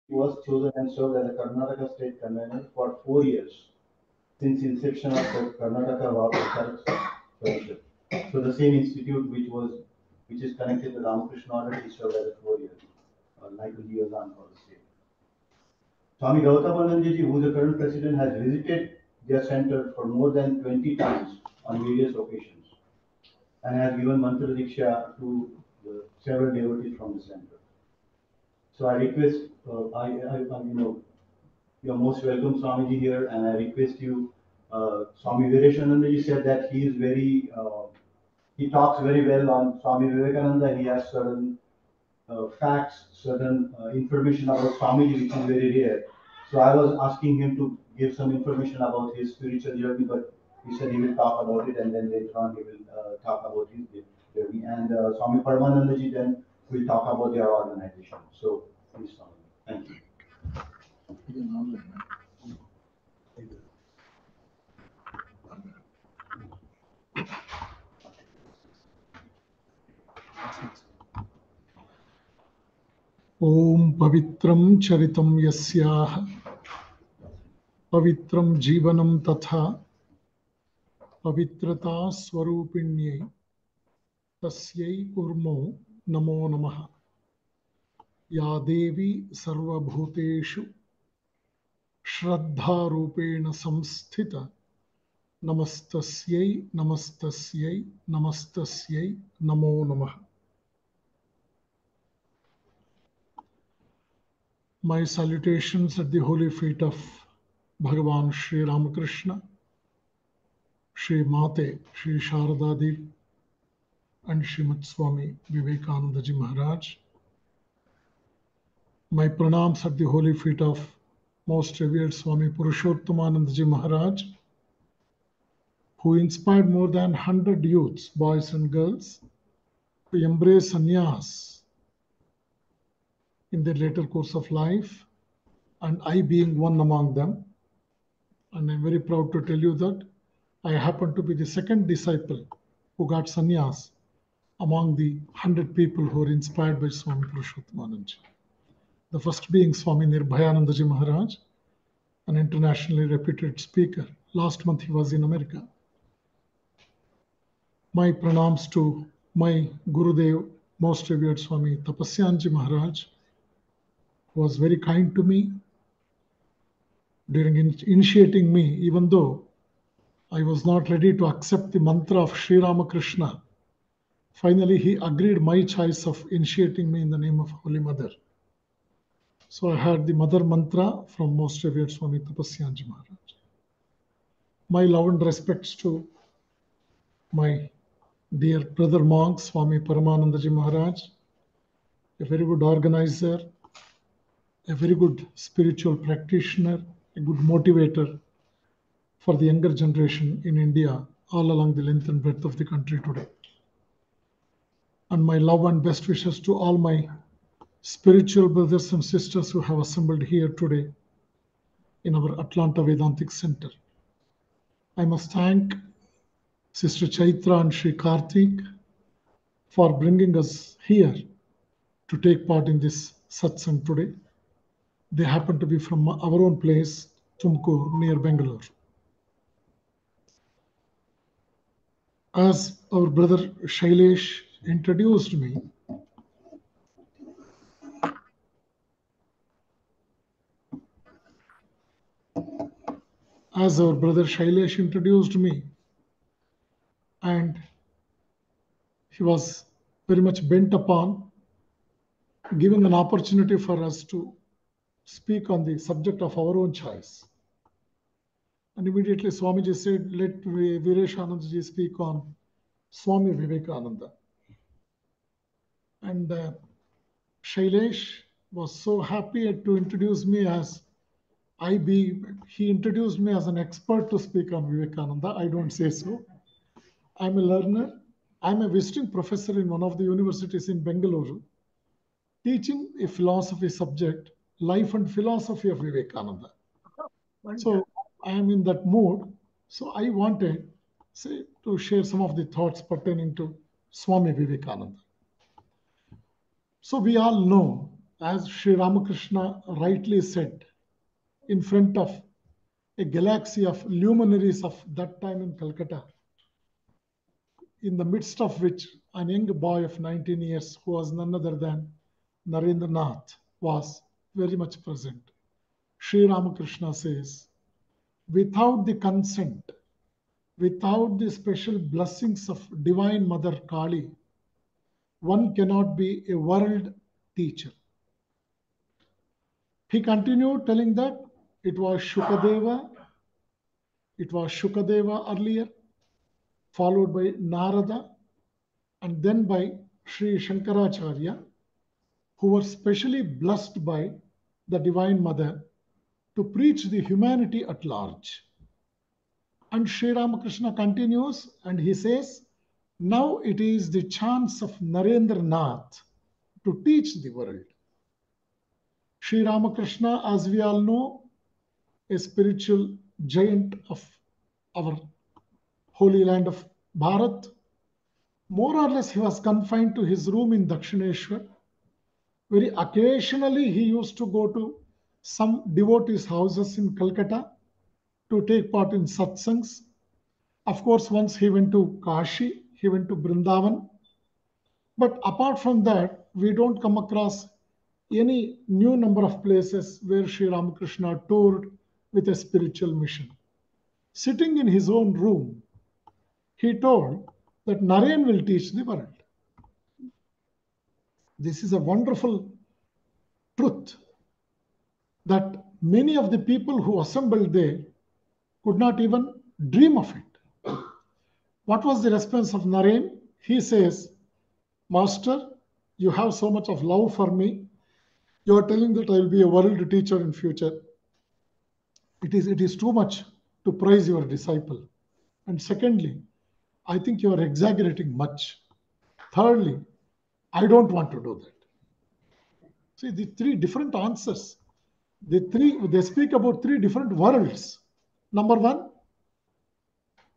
He was chosen and served as a Karnataka state convener for 4 years since inception of the Karnataka Vapas Fellowship. So the same institute which is connected to Ramakrishna already served as a 4 year, like a year long for the same. Swami Gautamanandaji, who is the current president, has visited their center for more than 20 times on various occasions and has given mantra diksha to several devotees from the center. So I request, you're most welcome, Swamiji, here, and I request you. Swami Veereshananda ji said that he talks very well on Swami Vivekananda. He has certain facts, certain information about Swamiji, which is very rare. So I was asking him to give some information about his spiritual journey, but he said he will talk about it, and then later on he will talk about his journey. And Swami Paramananda ji then will talk about their organization. So please, Swami. Thank you. Om Pavitram Charitam Yasyaha Pavitram Jivanam Tatha Pavitrata Swarupinyai Tasyai Urmo Namo Namaha Ya Devi Sarva Bhuteshu Shraddha Rupena Samsthita Namastasyai Namastasyai Namastasyai Namo Namaha. My salutations at the holy feet of Bhagavan Sri Ramakrishna, Sri Mate, Sri Sharada Devi, and Srimad Swami Vivekananda Ji Maharaj. My pranams at the holy feet of Most Revered Swami Purushottomananda Ji Maharaj, who inspired more than 100 youths, boys and girls, to embrace sannyas in their later course of life, and I being one among them. And I'm very proud to tell you that I happen to be the second disciple who got sannyas among the 100 people who were inspired by Swami Purushottomananda. The first being Swami Nirbhayananda Ji Maharaj, an internationally reputed speaker. Last month he was in America. My pranams to my Gurudev, Most Revered Swami Tapasyan Ji Maharaj, who was very kind to me during initiating me, even though I was not ready to accept the mantra of Sri Ramakrishna. Finally, he agreed my choice of initiating me in the name of Holy Mother. So I had the Mother Mantra from Most Revered Swami Tapasyan Ji Maharaj. My love and respects to my dear brother monk, Swami Paramananda Ji Maharaj, a very good organizer, a very good spiritual practitioner, a good motivator for the younger generation in India, all along the length and breadth of the country today. And my love and best wishes to all my spiritual brothers and sisters who have assembled here today in our Atlanta Vedantic Center. I must thank Sister Chaitra and Sri Karthik for bringing us here to take part in this satsang today. They happen to be from our own place, Tumkur, near Bangalore. As our brother Shailesh introduced me, and he was very much bent upon giving an opportunity for us to speak on the subject of our own choice. And immediately Swamiji said, let Veereshananda ji speak on Swami Vivekananda. And Shailesh was so happy to introduce me as he introduced me as an expert to speak on Vivekananda. I don't say so. I'm a learner. I'm a visiting professor in one of the universities in Bangalore, teaching a philosophy subject, Life and Philosophy of Vivekananda. So I am in that mood. So I wanted, to share some of the thoughts pertaining to Swami Vivekananda. So we all know as Sri Ramakrishna rightly said, in front of a galaxy of luminaries of that time in Calcutta, in the midst of which an young boy of 19 years, who was none other than Narendranath, was very much present. Sri Ramakrishna says, without the consent, without the special blessings of Divine Mother Kali, one cannot be a world teacher. He continued telling that it was Shukadeva, earlier, followed by Narada, and then by Sri Shankaracharya, who were specially blessed by the Divine Mother to preach the humanity at large. And Sri Ramakrishna continues and he says, now it is the chance of Narendranath to teach the world. Sri Ramakrishna, as we all know, a spiritual giant of our holy land of Bharat. More or less, he was confined to his room in Dakshineshwar. Very occasionally, he used to go to some devotees' houses in Calcutta to take part in satsangs. Of course, once he went to Kashi, he went to Brindavan. But apart from that, we don't come across any new number of places where Sri Ramakrishna toured with a spiritual mission. Sitting in his own room, he told that Naren will teach the world. This is a wonderful truth that many of the people who assembled there could not even dream of it. What was the response of Naren? He says, Master, you have so much of love for me. You are telling that I will be a world teacher in future. It is too much to praise your disciple. And secondly, I think you are exaggerating much. Thirdly, I don't want to do that. See, the three different answers. They speak about three different worlds. Number one,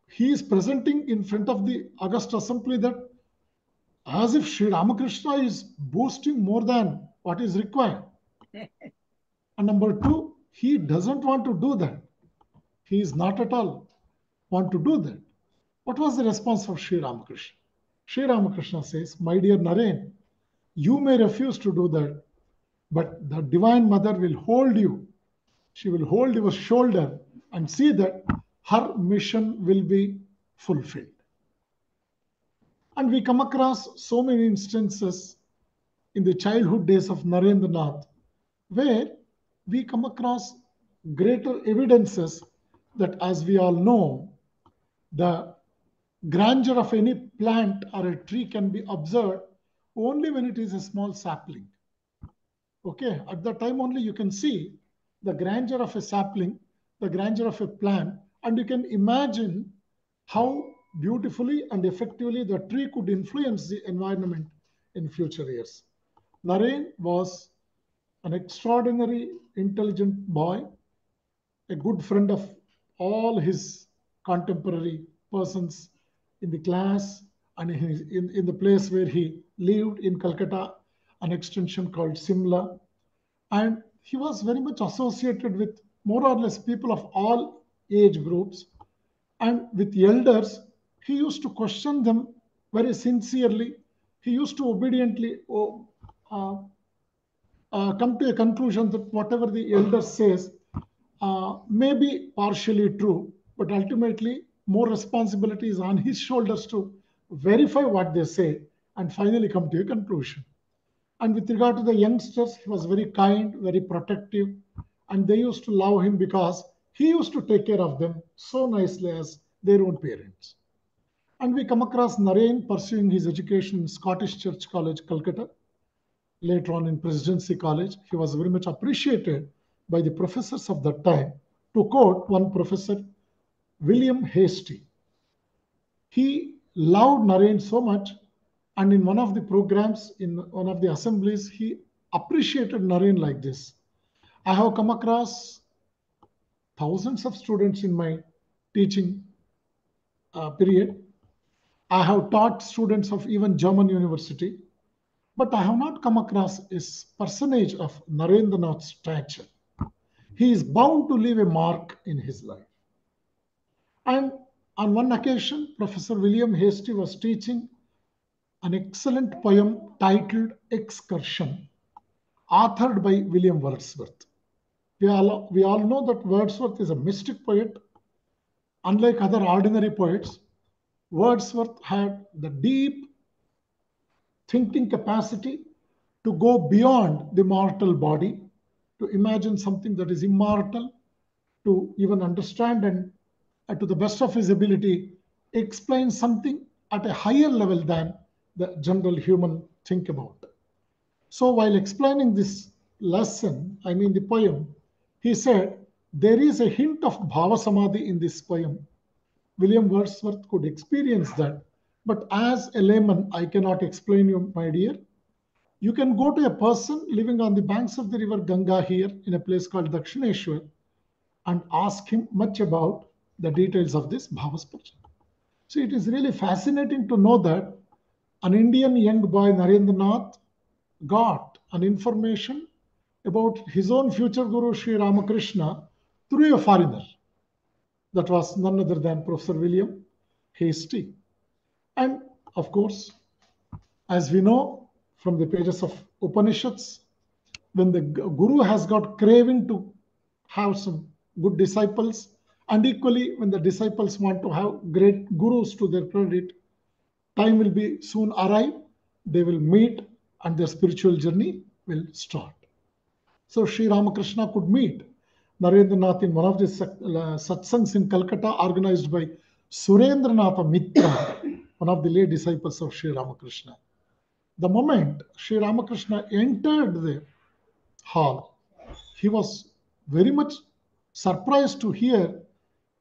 he is presenting in front of the august assembly that as if Sri Ramakrishna is boasting more than what is required. And number two, he doesn't want to do that. He is not at all want to do that. What was the response of Sri Ramakrishna? Sri Ramakrishna says, my dear Naren, you may refuse to do that, but the Divine Mother will hold you. She will hold your shoulder and see that her mission will be fulfilled. And we come across so many instances in the childhood days of Narendranath where we come across greater evidences that, as we all know, the grandeur of any plant or a tree can be observed only when it is a small sapling. Okay, at that time only you can see the grandeur of a sapling, the grandeur of a plant, and you can imagine how beautifully and effectively the tree could influence the environment in future years. Naren was an extraordinary, intelligent boy, a good friend of all his contemporary persons in the class and in the place where he lived in Calcutta, an extension called Simla. And he was very much associated with more or less people of all age groups. And with elders, he used to question them very sincerely. He used to obediently uh, come to a conclusion that whatever the elder says may be partially true, but ultimately more responsibility is on his shoulders to verify what they say and finally come to a conclusion. And with regard to the youngsters, he was very kind, very protective, and they used to love him because he used to take care of them so nicely as their own parents. And we come across Naren pursuing his education in Scottish Church College, Calcutta. Later on in Presidency College, he was very much appreciated by the professors of that time. To quote one professor, William Hastie, he loved Naren so much, and in one of the programs, in one of the assemblies, he appreciated Naren like this. I have come across thousands of students in my teaching period. I have taught students of even German university, but I have not come across a personage of Narendranath's stature. He is bound to leave a mark in his life. And on one occasion, Professor William Hastie was teaching an excellent poem titled Excursion, authored by William Wordsworth. We all know that Wordsworth is a mystic poet. Unlike other ordinary poets, Wordsworth had the deep thinking capacity to go beyond the mortal body, to imagine something that is immortal, to even understand and, to the best of his ability, explain something at a higher level than the general human think about. So while explaining this lesson, I mean the poem, he said, there is a hint of Bhava Samadhi in this poem. William Wordsworth could experience that, but as a layman, I cannot explain you, my dear. You can go to a person living on the banks of the river Ganga here in a place called Dakshineshwar and ask him much about the details of this Bhavasparja. So it is really fascinating to know that an Indian young boy, Narendranath, got an information about his own future guru, Sri Ramakrishna, through a foreigner. That was none other than Professor William Hastie. And of course, as we know from the pages of Upanishads, when the guru has got craving to have some good disciples, and equally when the disciples want to have great gurus to their credit, time will be soon arrive, they will meet and their spiritual journey will start. So Sri Ramakrishna could meet Narendranath in one of the satsangs in Calcutta organized by Surendranatha Mitra, one of the lay disciples of Sri Ramakrishna. The moment Sri Ramakrishna entered the hall, he was very much surprised to hear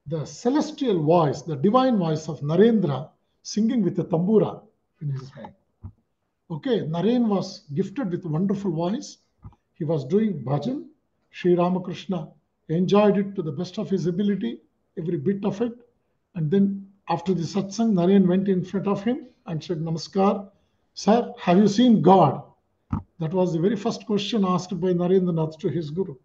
the celestial voice, the divine voice of Narendra singing with a tambura in his hand. Okay, Naren was gifted with a wonderful voice. He was doing bhajan. Sri Ramakrishna enjoyed it to the best of his ability, every bit of it. And then after the satsang, Naren went in front of him and said, Namaskar. Sir, have you seen God? That was the very first question asked by Narendranath to his guru.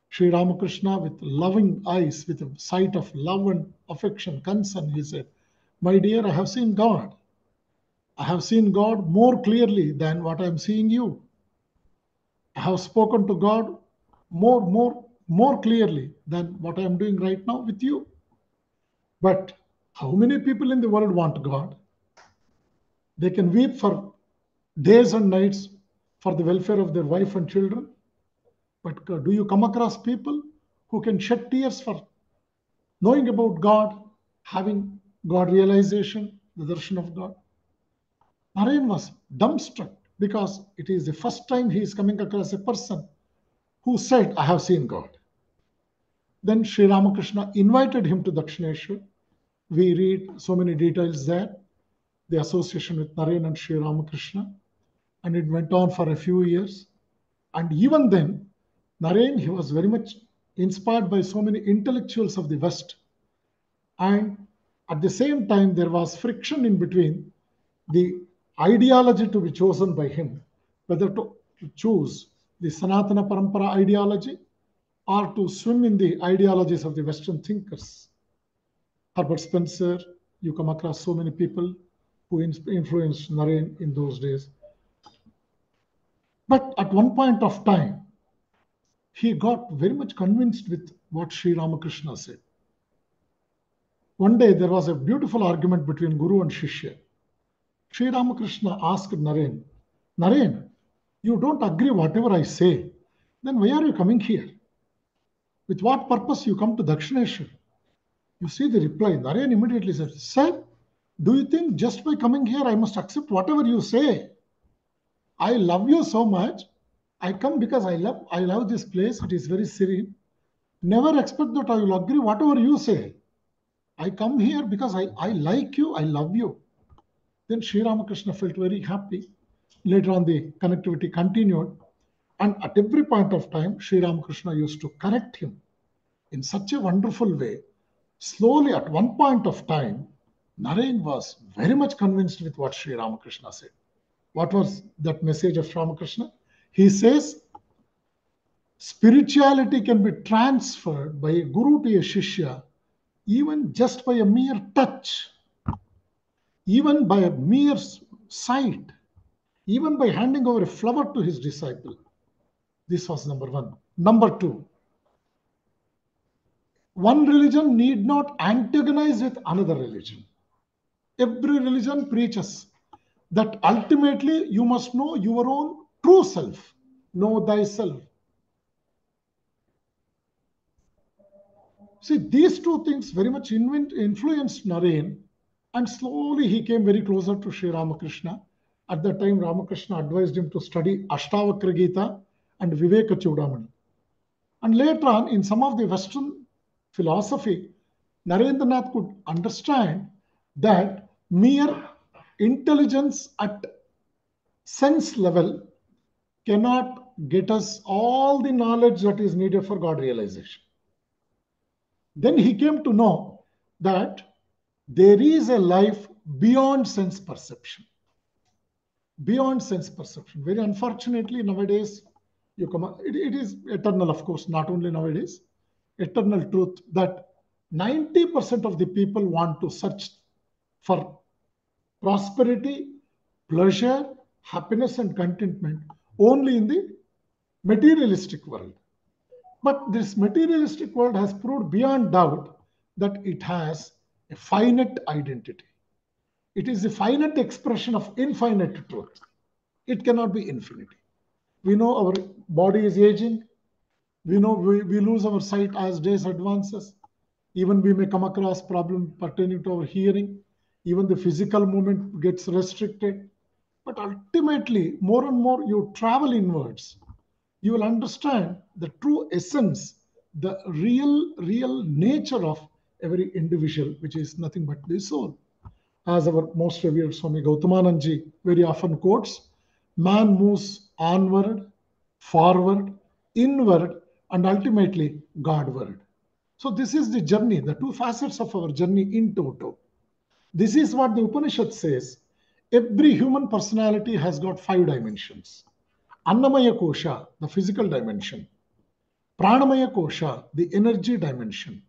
Sri Ramakrishna, with loving eyes, with a sight of love and affection, concern, he said, my dear, I have seen God. I have seen God more clearly than what I am seeing you. I have spoken to God more clearly than what I am doing right now with you. But how many people in the world want God? They can weep for days and nights for the welfare of their wife and children. But do you come across people who can shed tears for knowing about God, having God realization, the darshan of God? Narayan was dumbstruck because it is the first time he is coming across a person who said, I have seen God. Then Sri Ramakrishna invited him to Dakshineshwar. We read so many details there, the association with Narayan and Sri Ramakrishna, and it went on for a few years. And even then, Narayan, he was very much inspired by so many intellectuals of the West. And at the same time, there was friction in between the ideology to be chosen by him, whether to choose the Sanatana Parampara ideology or to swim in the ideologies of the Western thinkers. Herbert Spencer, you come across so many people who influenced Narayan in those days. But at one point of time, he got very much convinced with what Sri Ramakrishna said. One day there was a beautiful argument between Guru and Shishya. Sri Ramakrishna asked Narayan, Narayan, you don't agree whatever I say, then why are you coming here? With what purpose you come to Dakshineshwar? You see the reply. Narayan immediately said, Sir, do you think just by coming here I must accept whatever you say? I love you so much. I come because I love this place. It is very serene. Never expect that I will agree whatever you say. I come here because I like you, I love you. Then Sri Ramakrishna felt very happy. Later on, the connectivity continued. And at every point of time, Sri Ramakrishna used to correct him in such a wonderful way. Slowly, at one point of time, Narayan was very much convinced with what Sri Ramakrishna said. What was that message of Ramakrishna? He says, spirituality can be transferred by a guru to a shishya, even just by a mere touch, even by a mere sight, even by handing over a flower to his disciple. This was number one. Number two, one religion need not antagonize with another religion. Every religion preaches that ultimately you must know your own true self. Know thyself. See, these two things very much influenced Naren, and slowly he came very closer to Sri Ramakrishna. At that time, Ramakrishna advised him to study Ashtavakra Gita and Viveka Chudamani. And later on, in some of the Western philosophy, Narendranath could understand that mere intelligence at sense level cannot get us all the knowledge that is needed for God realization. Then he came to know that there is a life beyond sense perception. Beyond sense perception. Very unfortunately, nowadays, it is eternal, of course, not only nowadays, eternal truth that 90% of the people want to search for prosperity, pleasure, happiness, and contentment only in the materialistic world. But this materialistic world has proved beyond doubt that it has a finite identity. It is a finite expression of infinite truth. It cannot be infinity. We know our body is aging. We know we lose our sight as days advances. Even we may come across problems pertaining to our hearing. Even the physical movement gets restricted. But ultimately, more and more you travel inwards, you will understand the true essence, the real nature of every individual, which is nothing but the soul. As our most revered Swami Gautamananji very often quotes, man moves onward, forward, inward, and ultimately Godward. So this is the journey, the two facets of our journey in toto. This is what the Upanishad says. Every human personality has got 5 dimensions. Annamaya Kosha, the physical dimension. Pranamaya Kosha, the energy dimension.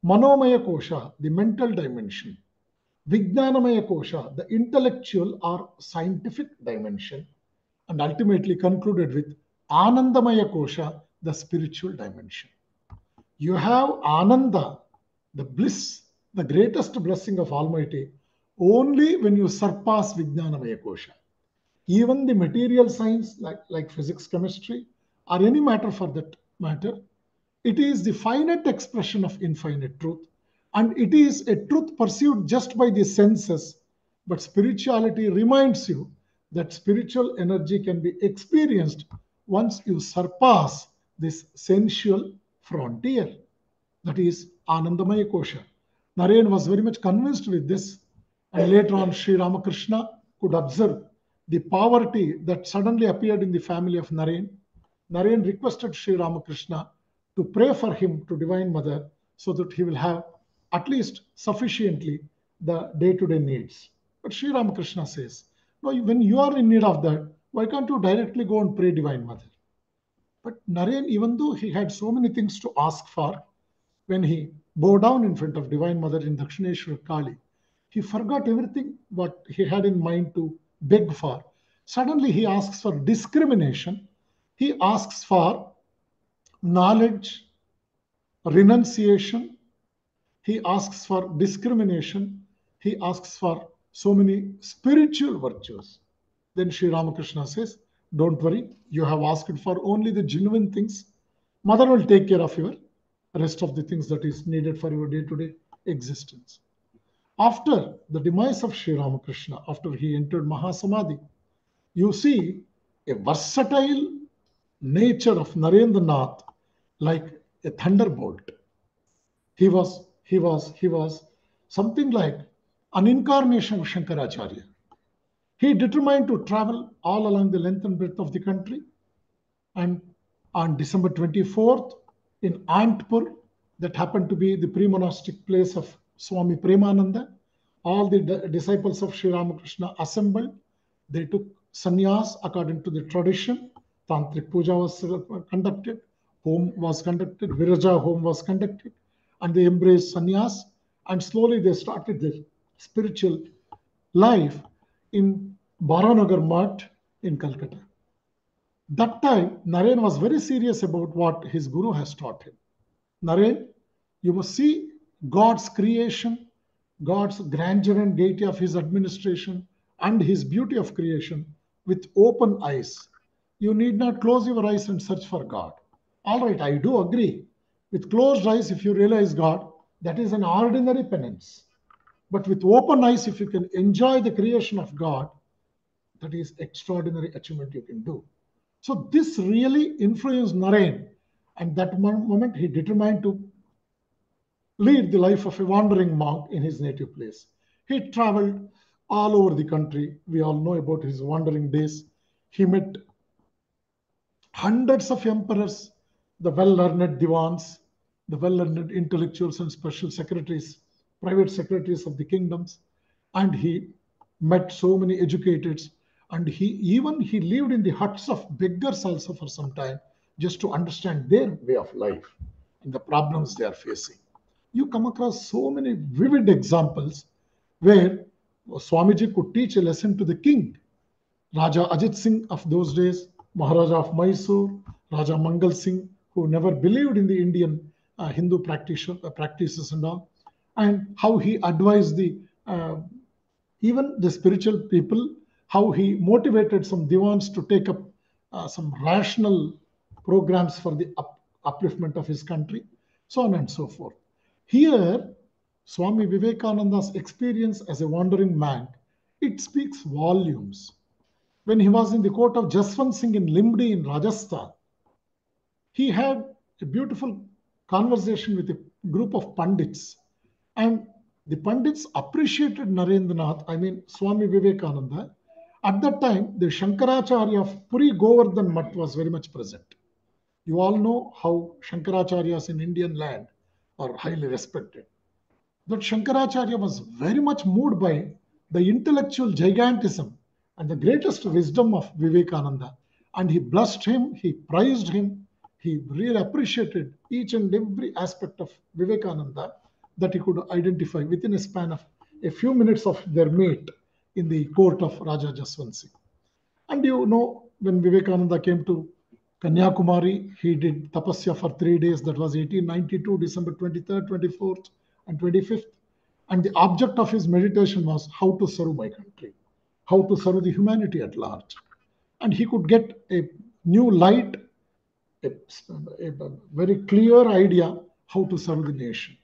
Manomaya Kosha, the mental dimension. Vijnanamaya Kosha, the intellectual or scientific dimension. And ultimately concluded with Anandamaya Kosha, the spiritual dimension. You have Ananda, the bliss, the greatest blessing of Almighty, only when you surpass Vijnanamaya Kosha. Even the material science like physics, chemistry, or any matter for that matter, it is the finite expression of infinite truth, and it is a truth pursued just by the senses. But spirituality reminds you that spiritual energy can be experienced once you surpass this sensual frontier. That is Anandamaya Kosha. Naren was very much convinced with this, and later on Sri Ramakrishna could observe the poverty that suddenly appeared in the family of Naren. Naren requested Sri Ramakrishna to pray for him to Divine Mother so that he will have at least sufficiently the day-to-day needs. But Sri Ramakrishna says, no, when you are in need of that, why can't you directly go and pray Divine Mother? But Naren, even though he had so many things to ask for, when he bowed down in front of Divine Mother in Dakshineshwar Kali, he forgot everything what he had in mind to beg for. Suddenly he asks for discrimination. He asks for knowledge, renunciation. He asks for discrimination. He asks for so many spiritual virtues. Then Sri Ramakrishna says, don't worry, you have asked for only the genuine things. Mother will take care of your rest of the things that is needed for your day-to-day existence. After the demise of Sri Ramakrishna, after he entered Mahasamadhi, you see a versatile nature of Narendranath like a thunderbolt. He was something like an incarnation of Shankaracharya. He determined to travel all along the length and breadth of the country. And on December 24th, in Antpur, that happened to be the pre-monastic place of Swami Paramananda, all the disciples of Sri Ramakrishna assembled. They took sannyas according to the tradition. Tantric puja was conducted, home was conducted, Viraja home was conducted, and they embraced sannyas. And slowly they started their spiritual life in Baranagar Mutt in Calcutta. That time, Naren was very serious about what his guru has taught him. Naren, you must see God's creation, God's grandeur and deity of his administration, and his beauty of creation with open eyes. You need not close your eyes and search for God. All right, I do agree. With closed eyes, if you realize God, that is an ordinary penance. But with open eyes, if you can enjoy the creation of God, that is extraordinary achievement you can do. So this really influenced Naren, and that moment he determined to lead the life of a wandering monk in his native place. He traveled all over the country. We all know about his wandering days. He met hundreds of emperors, the well-learned divans, the well-learned intellectuals and special secretaries, private secretaries of the kingdoms, and he met so many educateds, and he lived in the huts of beggars also for some time, just to understand their way of life and the problems they are facing. You come across so many vivid examples where Swamiji could teach a lesson to the king. Raja Ajit Singh of those days, Maharaja of Mysore, Raja Mangal Singh, who never believed in the Indian Hindu practices and all, and how he advised the even the spiritual people, how he motivated some divans to take up some rational programs for the upliftment of his country, so on and so forth. Here, Swami Vivekananda's experience as a wandering man, it speaks volumes. When he was in the court of Jaswant Singh in Limdi in Rajasthan, he had a beautiful conversation with a group of pandits, and the pandits appreciated Narendranath, I mean Swami Vivekananda. At that time, the Shankaracharya of Puri Govardhan Mutt was very much present. You all know how Shankaracharyas in Indian land are highly respected. That Shankaracharya was very much moved by the intellectual gigantism and the greatest wisdom of Vivekananda. And he blessed him, he praised him, he really appreciated each and every aspect of Vivekananda that he could identify within a span of a few minutes of their meet in the court of Raja Jaswant Singh. And you know, when Vivekananda came to Kanyakumari, he did tapasya for 3 days. That was 1892, December 23rd, 24th, and 25th. And the object of his meditation was how to serve my country, how to serve the humanity at large. And he could get a new light, a very clear idea how to serve the nation.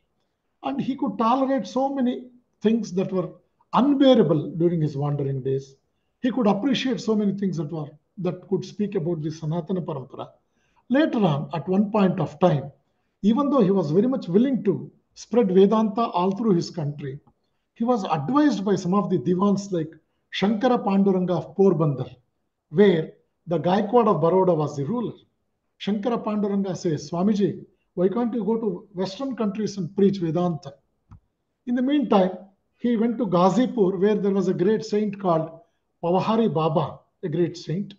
And he could tolerate so many things that were unbearable during his wandering days. He could appreciate so many things that could speak about the Sanatana Parampara. Later on, at one point of time, even though he was very much willing to spread Vedanta all through his country, he was advised by some of the divans like Shankara Panduranga of Porbandar, where the Gaikwad of Baroda was the ruler. Shankara Panduranga says, Swamiji, why can't you go to Western countries and preach Vedanta? In the meantime, he went to Ghazipur, where there was a great saint called Pavahari Baba, a great saint,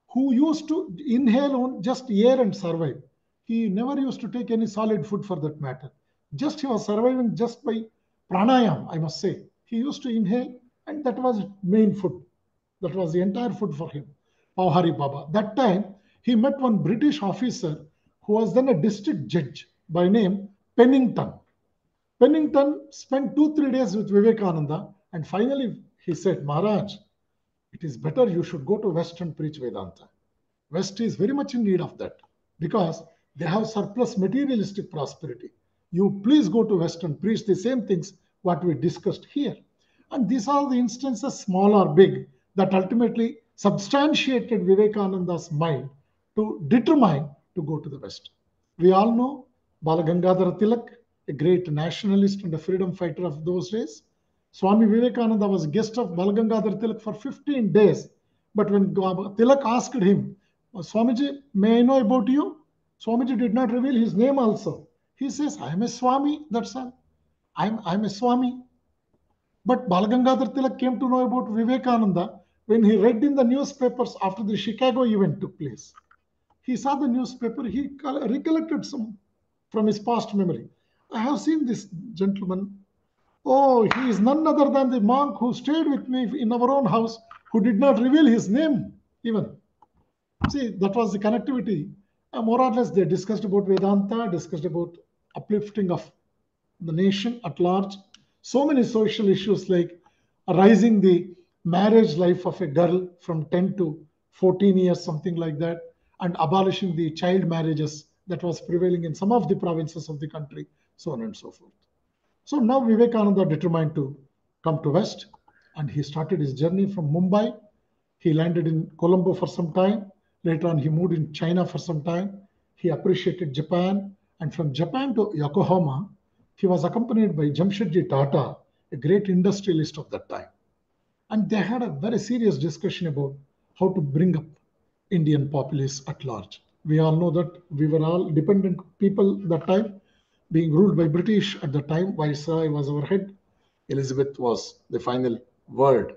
who used to inhale on just air and survive. He never used to take any solid food for that matter. Just he was surviving just by pranayam, I must say. He used to inhale, and that was main food. That was the entire food for him, Pavahari Baba. That time, he met one British officer who was then a district judge by name Pennington. Pennington spent 2-3 days with Vivekananda, and finally he said, Maharaj, it is better you should go to West and preach Vedanta. West is very much in need of that because they have surplus materialistic prosperity. You please go to West and preach the same things what we discussed here. And these are the instances, small or big, that ultimately substantiated Vivekananda's mind to determine to go to the West. We all know Balagangadhara Tilak, a great nationalist and a freedom fighter of those days. Swami Vivekananda was guest of Balagangadhara Tilak for 15 days. But when Tilak asked him, Swamiji, may I know about you? Swamiji did not reveal his name also. He says, I am a Swami, that's all. I'm a Swami. But Balagangadhar Tilak came to know about Vivekananda when he read in the newspapers after the Chicago event took place, he saw the newspaper, he recollected some from his past memory. I have seen this gentleman. Oh, he is none other than the monk who stayed with me in our own house, who did not reveal his name even. See, that was the connectivity. More or less, they discussed about Vedanta, discussed about uplifting of the nation at large. So many social issues like rising the marriage life of a girl from 10 to 14 years, something like that, and abolishing the child marriages that was prevailing in some of the provinces of the country, so on and so forth. So now Vivekananda determined to come to West, and he started his journey from Mumbai. He landed in Colombo for some time. Later on, he moved in China for some time. He appreciated Japan, and from Japan to Yokohama, he was accompanied by Jamshedji Tata, a great industrialist of that time. And they had a very serious discussion about how to bring up Indian populace at large. We all know that we were all dependent people that time, being ruled by British at the time. Viceroy was our head. Elizabeth was the final word.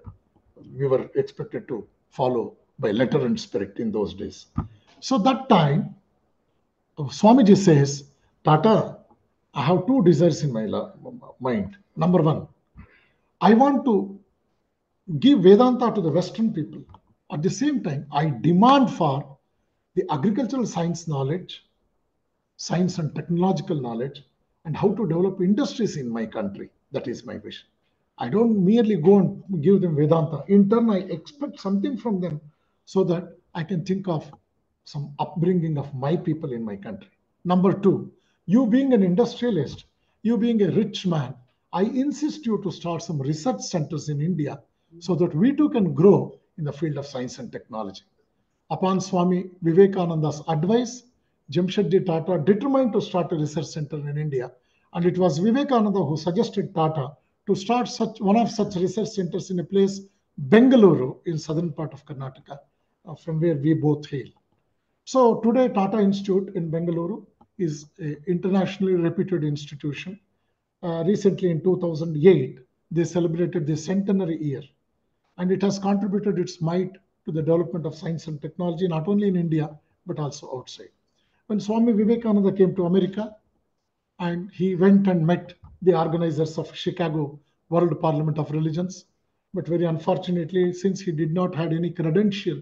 We were expected to follow by letter and spirit in those days. So that time, Swamiji says, Tata, I have two desires in my mind. Number one, I want to give Vedanta to the Western people. At the same time, I demand for the agricultural science knowledge, science and technological knowledge, and how to develop industries in my country. That is my wish. I don't merely go and give them Vedanta. In turn, I expect something from them so that I can think of some upbringing of my people in my country. Number two, you being an industrialist, you being a rich man, I insist you to start some research centers in India so that we too can grow in the field of science and technology. Upon Swami Vivekananda's advice, Jamshedji Tata determined to start a research center in India, and it was Vivekananda who suggested Tata to start one of such research centers in a place, Bengaluru, in southern part of Karnataka, from where we both hail. So today, Tata Institute in Bengaluru is an internationally reputed institution. Recently, in 2008, they celebrated the centenary year, and it has contributed its might to the development of science and technology, not only in India, but also outside. When Swami Vivekananda came to America, and he went and met the organizers of Chicago World Parliament of Religions, but very unfortunately, since he did not have any credential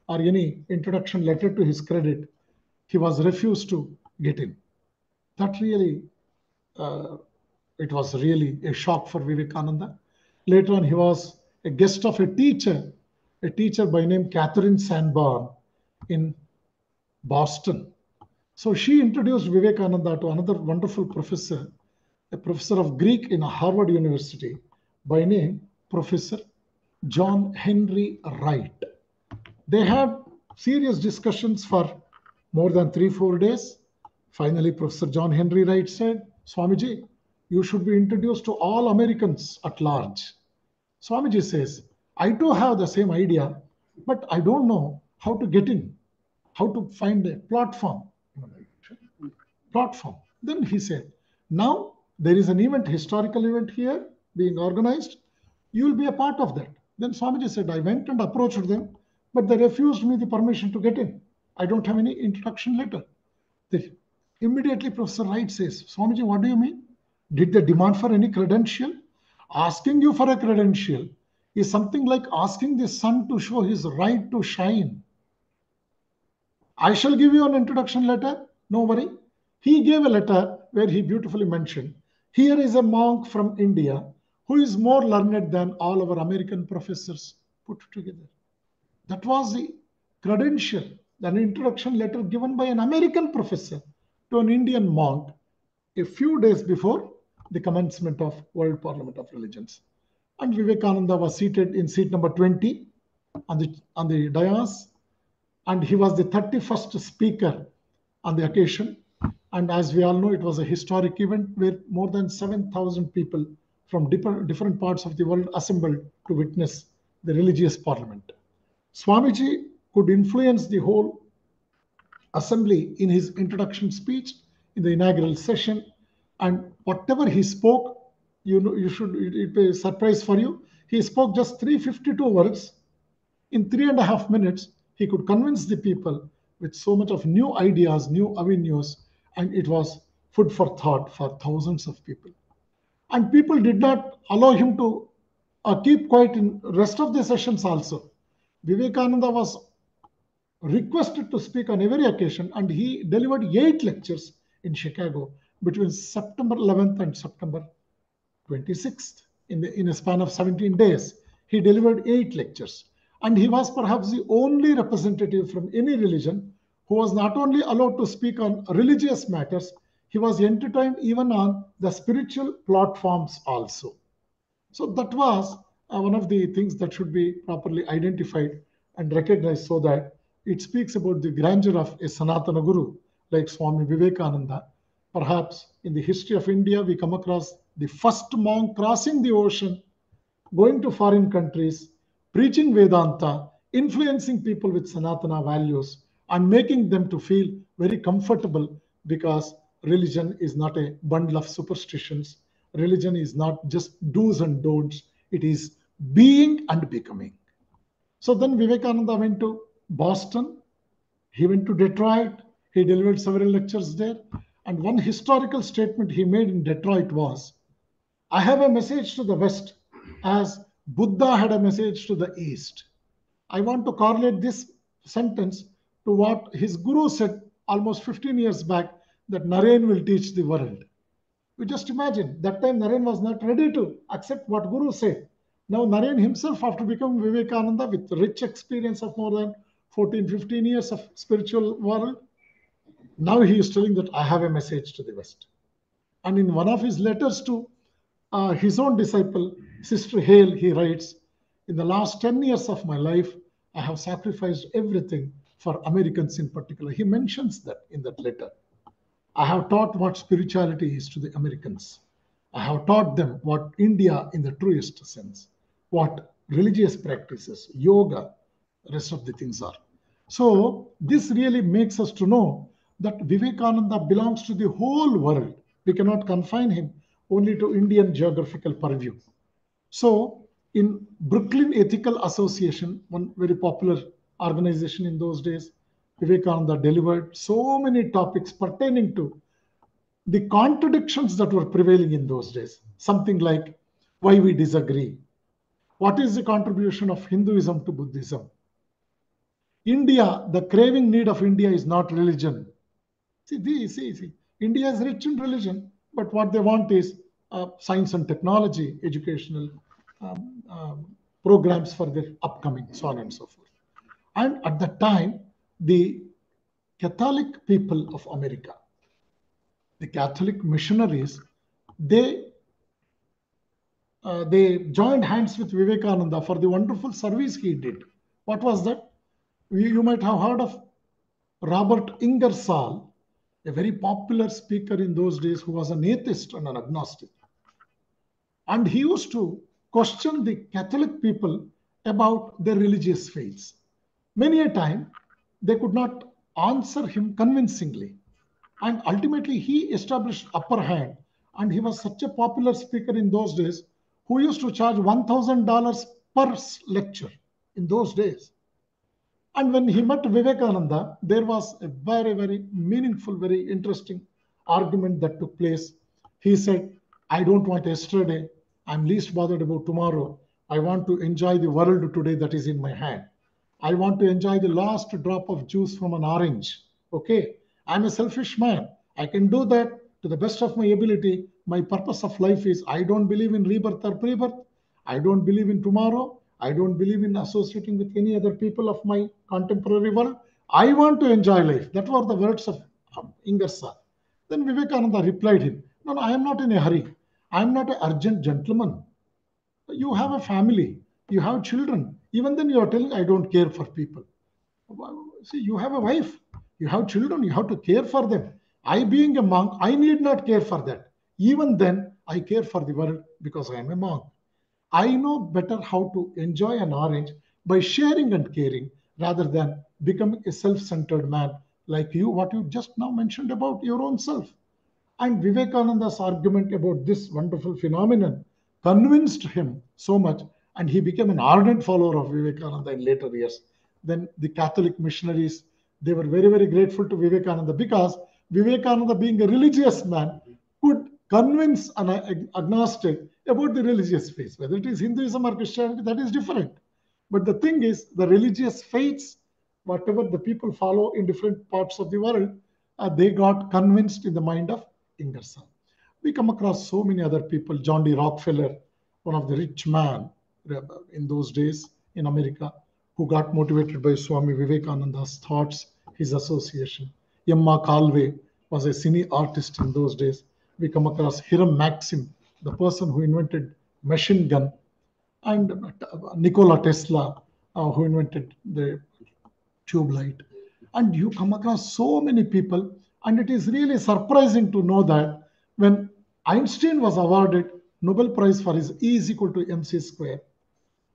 or any introduction letter to his credit, he was refused to get in. That really, it was really a shock for Vivekananda. Later on, he was a guest of a teacher by name Catherine Sanborn in Boston. So she introduced Vivekananda to another wonderful professor, a professor of Greek in Harvard University by name Professor John Henry Wright. They had serious discussions for more than 3-4 days. Finally, Professor John Henry Wright said, Swamiji, you should be introduced to all Americans at large. Swamiji says, I too have the same idea, but I don't know how to get in, how to find a platform. Then he said, now there is an event, historical event here being organized. You will be a part of that. Then Swamiji said, I went and approached them, but they refused me the permission to get in. I don't have any introduction letter. Immediately Professor Wright says, Swamiji, what do you mean? Did they demand for any credential? Asking you for a credential is something like asking the sun to show his right to shine. I shall give you an introduction letter, no worry. He gave a letter where he beautifully mentioned, here is a monk from India who is more learned than all our American professors put together. That was the credential, an introduction letter given by an American professor to an Indian monk a few days before the commencement of World Parliament of Religions. And Vivekananda was seated in seat number 20 on the dais, and he was the 31st speaker on the occasion. And as we all know, it was a historic event where more than 7,000 people from different parts of the world assembled to witness the religious parliament. Swamiji could influence the whole assembly in his introduction speech in the inaugural session, and whatever he spoke, it be a surprise for you. He spoke just 352 words, In 3.5 minutes, he could convince the people with so much of new ideas, new avenues, and it was food for thought for thousands of people. And people did not allow him to keep quiet in rest of the sessions also. Vivekananda was requested to speak on every occasion, and he delivered 8 lectures in Chicago between September 11th and September 26th. In a span of 17 days, he delivered 8 lectures. And he was perhaps the only representative from any religion who was not only allowed to speak on religious matters, he was entertained even on the spiritual platforms also. So that was one of the things that should be properly identified and recognized, so that it speaks about the grandeur of a Sanatana Guru like Swami Vivekananda. Perhaps in the history of India, we come across the first monk crossing the ocean, going to foreign countries, preaching Vedanta, influencing people with Sanatana values, and making them to feel very comfortable, because religion is not a bundle of superstitions. Religion is not just do's and don'ts, it is being and becoming. So then Vivekananda went to Boston, he went to Detroit, he delivered several lectures there. And one historical statement he made in Detroit was, I have a message to the West as Buddha had a message to the East. I want to correlate this sentence to what his guru said almost 15 years back, that Naren will teach the world. You just imagine, that time Naren was not ready to accept what Guru said. Now Naren himself, after becoming Vivekananda with rich experience of more than 14, 15 years of spiritual world, now he is telling that I have a message to the West. And in one of his letters to his own disciple, Sister Hale, he writes, in the last 10 years of my life, I have sacrificed everything for Americans in particular. He mentions that in that letter. I have taught what spirituality is to the Americans. I have taught them what India in the truest sense, what religious practices, yoga, rest of the things are. So this really makes us to know that Vivekananda belongs to the whole world. We cannot confine him only to Indian geographical purview. So in Brooklyn Ethical Association, one very popular organization in those days, Vivekananda delivered so many topics pertaining to the contradictions that were prevailing in those days. Something like why we disagree, what is the contribution of Hinduism to Buddhism. India, the craving need of India is not religion. See, India is rich in religion, but what they want is science and technology, educational programs for their upcoming, so on and so forth. And at that time, the Catholic people of America, the Catholic missionaries, they joined hands with Vivekananda for the wonderful service he did. What was that? You might have heard of Robert Ingersoll, a very popular speaker in those days who was an atheist and an agnostic. And he used to question the Catholic people about their religious faiths. Many a time, they could not answer him convincingly. And ultimately, he established upper hand. And he was such a popular speaker in those days who used to charge $1,000 per lecture in those days. And when he met Vivekananda, there was a very, very meaningful, very interesting argument that took place. He said, I don't want yesterday. I'm least bothered about tomorrow. I want to enjoy the world today that is in my hand. I want to enjoy the last drop of juice from an orange. Okay, I'm a selfish man. I can do that to the best of my ability. My purpose of life is I don't believe in rebirth or pre-birth. I don't believe in tomorrow. I don't believe in associating with any other people of my contemporary world. I want to enjoy life. That were the words of Ingersoll. Then Vivekananda replied him, no, I am not in a hurry. I am not an urgent gentleman. You have a family. You have children. Even then you are telling, I don't care for people. See, you have a wife. You have children. You have to care for them. I, being a monk, I need not care for that. Even then, I care for the world because I am a monk. I know better how to enjoy an orange by sharing and caring rather than becoming a self-centered man like you, what you just now mentioned about your own self. And Vivekananda's argument about this wonderful phenomenon convinced him so much. and he became an ardent follower of Vivekananda in later years. Then the Catholic missionaries, they were very, very grateful to Vivekananda because Vivekananda, being a religious man, could convince an agnostic about the religious faith. Whether it is Hinduism or Christianity, that is different. But the thing is, the religious faiths, whatever the people follow in different parts of the world, they got convinced in the mind of Ingersoll. We come across so many other people. John D. Rockefeller, one of the rich man in those days in America, who got motivated by Swami Vivekananda's thoughts, his association. Yamma Calway was a cine artist in those days. We come across Hiram Maxim, the person who invented machine gun, and Nikola Tesla, who invented the tube light. And you come across so many people, and it is really surprising to know that when Einstein was awarded Nobel Prize for his E is equal to mc square,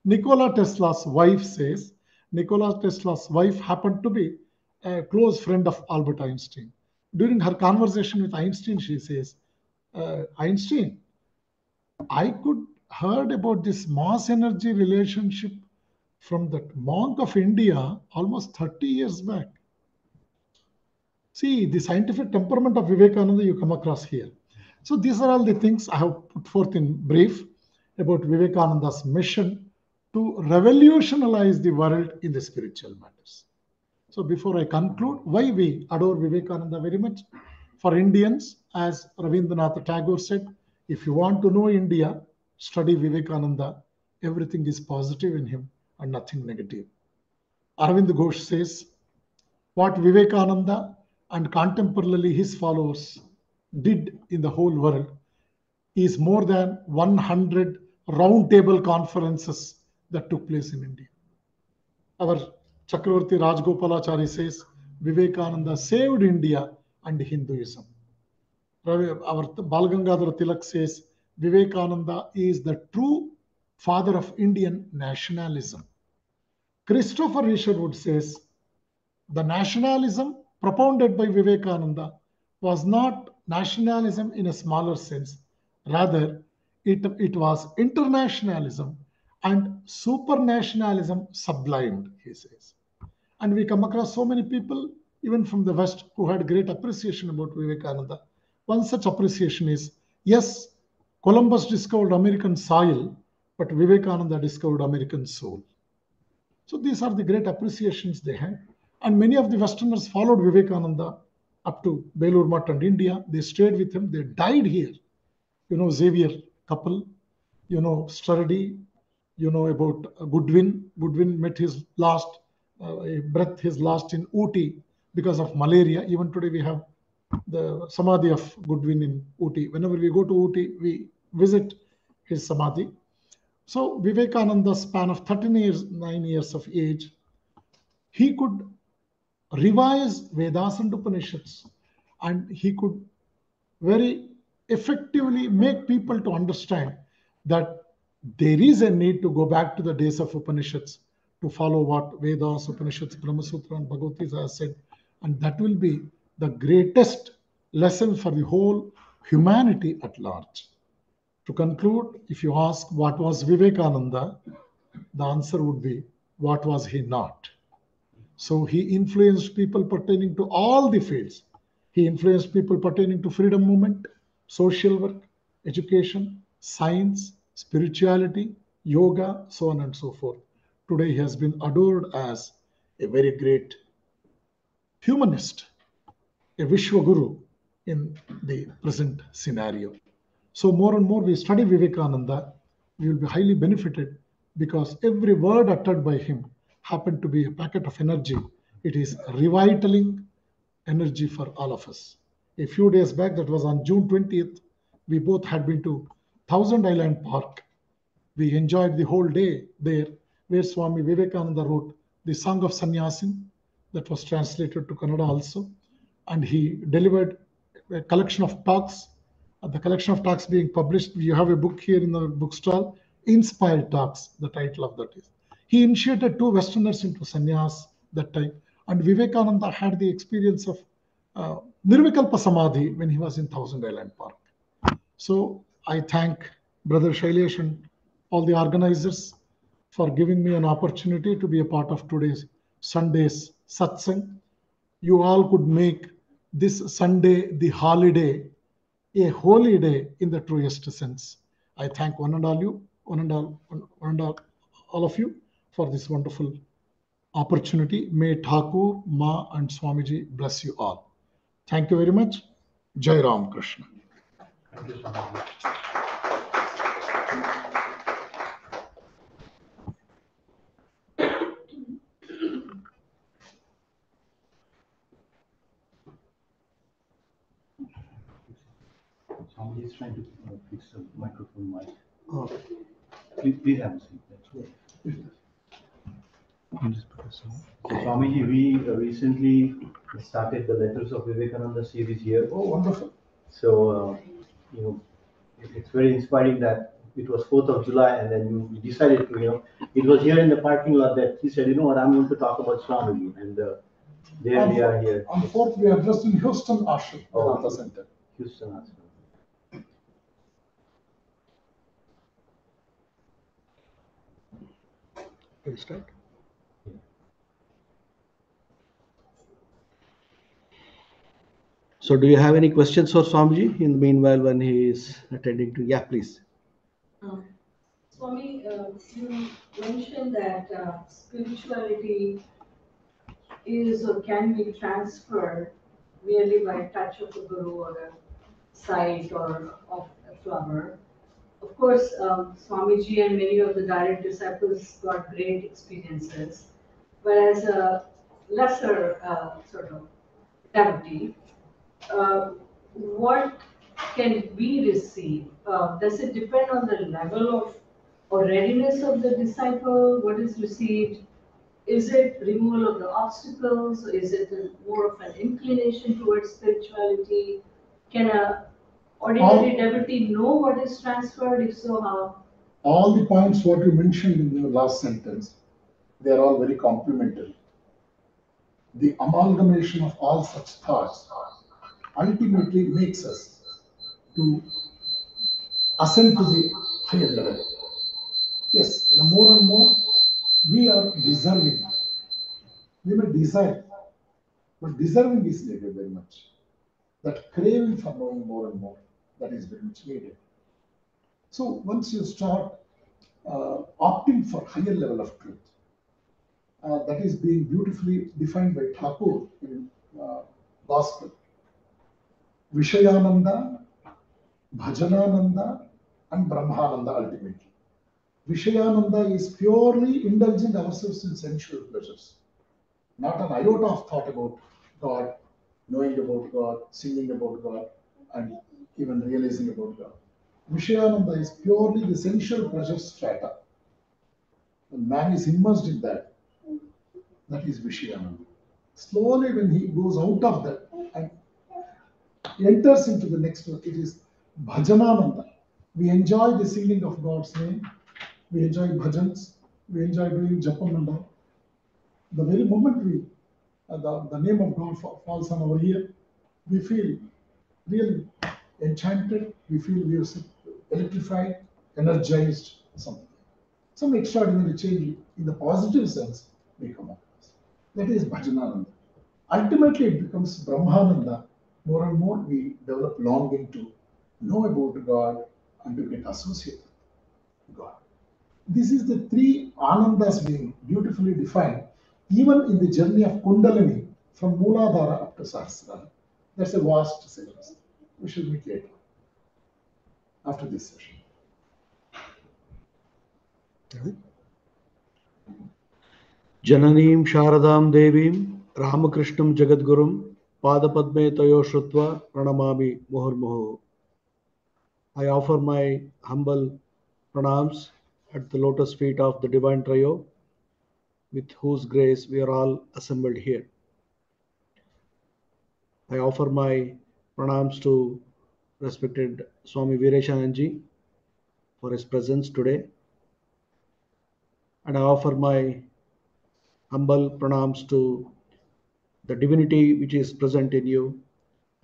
Nikola Tesla's wife happened to be a close friend of Albert Einstein. During her conversation with Einstein, she says, Einstein, I could heard about this mass energy relationship from that monk of India almost 30 years back. See, the scientific temperament of Vivekananda you come across here. So these are all the things I have put forth in brief about Vivekananda's mission to revolutionize the world in the spiritual matters. So before I conclude, why we adore Vivekananda very much? For Indians, as Rabindranath Tagore said, if you want to know India, study Vivekananda. Everything is positive in him and nothing negative. Arvind Ghosh says, what Vivekananda and contemporarily his followers did in the whole world is more than 100 roundtable conferences that took place in India. Our Chakravarti Rajgopalachari says, Vivekananda saved India and Hinduism. Our Balgangadhara Tilak says, Vivekananda is the true father of Indian nationalism. Christopher Isherwood says, the nationalism propounded by Vivekananda was not nationalism in a smaller sense. Rather, it was internationalism and supranationalism sublimed, he says. And we come across so many people, even from the West, who had great appreciation about Vivekananda. One such appreciation is, yes, Columbus discovered American soil, but Vivekananda discovered American soul. So these are the great appreciations they had. And many of the Westerners followed Vivekananda up to Belur Math and India. They stayed with him. They died here. You know, Xavier couple, you know, Sturdy, you know about Goodwin. Goodwin met his last breath, his last in Ooty because of malaria. Even today we have the Samadhi of Goodwin in Ooty. Whenever we go to Ooty, we visit his Samadhi. So Vivekananda's span of 39 years of age, he could revise Vedas and Upanishads, and he could very effectively make people to understand that there is a need to go back to the days of Upanishads to follow what Vedas, Upanishads, Brahma Sutra and Bhagavad Gita has said, and that will be the greatest lesson for the whole humanity at large. To conclude, if you ask what was Vivekananda, the answer would be, what was he not? So he influenced people pertaining to all the fields. He influenced people pertaining to freedom movement, social work, education, science, spirituality, yoga, so on and so forth. Today he has been adored as a very great humanist, a Vishwaguru in the present scenario. So more and more we study Vivekananda, we will be highly benefited because every word uttered by him happened to be a packet of energy. It is revitalizing energy for all of us. A few days back, that was on June 20th, we both had been to Thousand Island Park. We enjoyed the whole day there, where Swami Vivekananda wrote the Song of Sannyasin, that was translated to Kannada also. And he delivered a collection of talks. The collection of talks being published, you have a book here in the bookstall, Inspired Talks, the title of that is. He initiated 2 Westerners into sannyas that time. And Vivekananda had the experience of Nirvikalpa Samadhi when he was in Thousand Island Park. So I thank Brother Shailesh and all the organizers for giving me an opportunity to be a part of today's Sunday's satsang. You all could make this Sunday the holiday, a holy day in the truest sense. I thank one and all of you for this wonderful opportunity. May Thakur, Ma, and Swamiji bless you all. Thank you very much. Jai Ram Krishna. Thank you, Swamiji. Swamiji is trying to fix the microphone mic. Oh. Please have a seat. So, Swamiji, we recently started the Letters of Vivekananda series here. Oh, wonderful. So, it's very inspiring that it was 4th of July and then you decided to, it was here in the parking lot that he said, you know what, I'm going to talk about Swamiji. And there we are here. On 4th, we are just in Houston Ashram, Oh, Vedanta Center. Houston Ashram. Can you start? So do you have any questions for Swamiji in the meanwhile when he is attending to? Yeah, please. Swami, you mentioned that spirituality is or can be transferred merely by a touch of a guru or a sight or of a flower. Of course, Swamiji and many of the direct disciples got great experiences, whereas a lesser sort of devotee, what can we receive? Does it depend on the level of or readiness of the disciple? What is received? Is it removal of the obstacles? Is it more of an inclination towards spirituality? Can a ordinary devotee know what is transferred? If so, how? All the points what you mentioned in your last sentence, they are all very complementary. The amalgamation of all such thoughts ultimately makes us to ascend to the higher level. Yes, the more and more we are deserving. We may desire, but deserving is needed very much. That craving for knowing more and more, that is very much needed. So once you start opting for higher level of truth, that is being beautifully defined by Thakur in Gospel. Vishayananda, Bhajanananda, and Brahmananda ultimately. Vishayananda is purely indulging ourselves in sensual pleasures. Not an iota of thought about God, knowing about God, singing about God, and even realizing about God. Vishayananda is purely the sensual pleasure strata. When man is immersed in that, that is Vishayananda. Slowly, when he goes out of that and enters into the next one, it is Bhajanananda. We enjoy the singing of God's name, we enjoy bhajans, we enjoy doing japam. The very moment we the name of God falls on our ear, we feel really enchanted, we feel we are electrified, energized, something. Some extraordinary change in the positive sense may come up. That is Bhajanananda. Ultimately, it becomes Brahmananda. More and more, we develop longing to know about God and to get associated with God. This is the three Anandas being beautifully defined, even in the journey of Kundalini from Mooladhara up to Sahasrara. That's a vast syllabus. We should meet later after this session. Jananim Sharadam Devim Ramakrishnam Jagadgurum Padapadme Tayo Shrutva Pranamami Muhurmuhu. I offer my humble pranams at the lotus feet of the Divine Trio, with whose grace we are all assembled here. I offer my pranams to respected Swami Veereshananda for his presence today. And I offer my humble pranams to the divinity which is present in you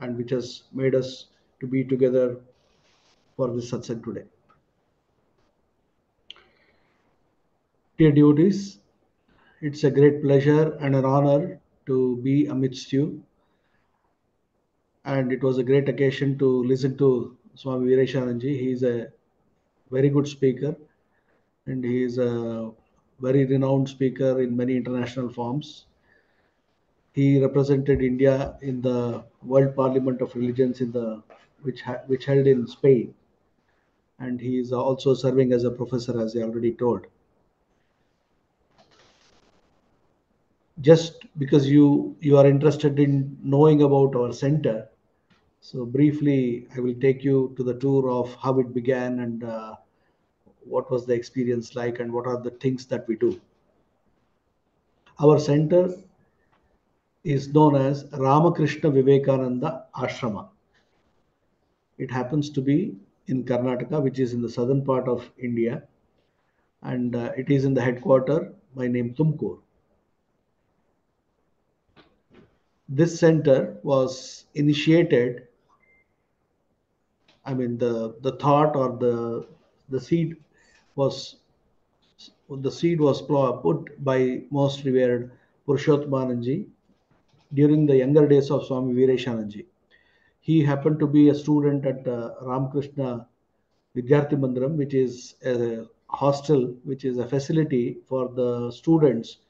and which has made us to be together for this satsang today. Dear devotees, it's a great pleasure and an honor to be amidst you. And it was a great occasion to listen to Swami Vivekananda. He is a very good speaker and he is a very renowned speaker in many international forms. He represented India in the World Parliament of Religions in the which held in Spain, and he is also serving as a professor, as I already told. Just because you are interested in knowing about our center, so briefly I will take you to the tour of how it began and what was the experience like and what are the things that we do. Our center is known as Ramakrishna Vivekananda Ashrama. It happens to be in Karnataka, which is in the southern part of India, and it is in the headquarter by name Tumkur. This center was initiated, I mean, the thought or the seed was put by most revered Purushottanandaji during the younger days of Swami Vivekananda. He happened to be a student at Ramakrishna Vidyarthi Mandiram, which is a hostel, which is a facility for the students,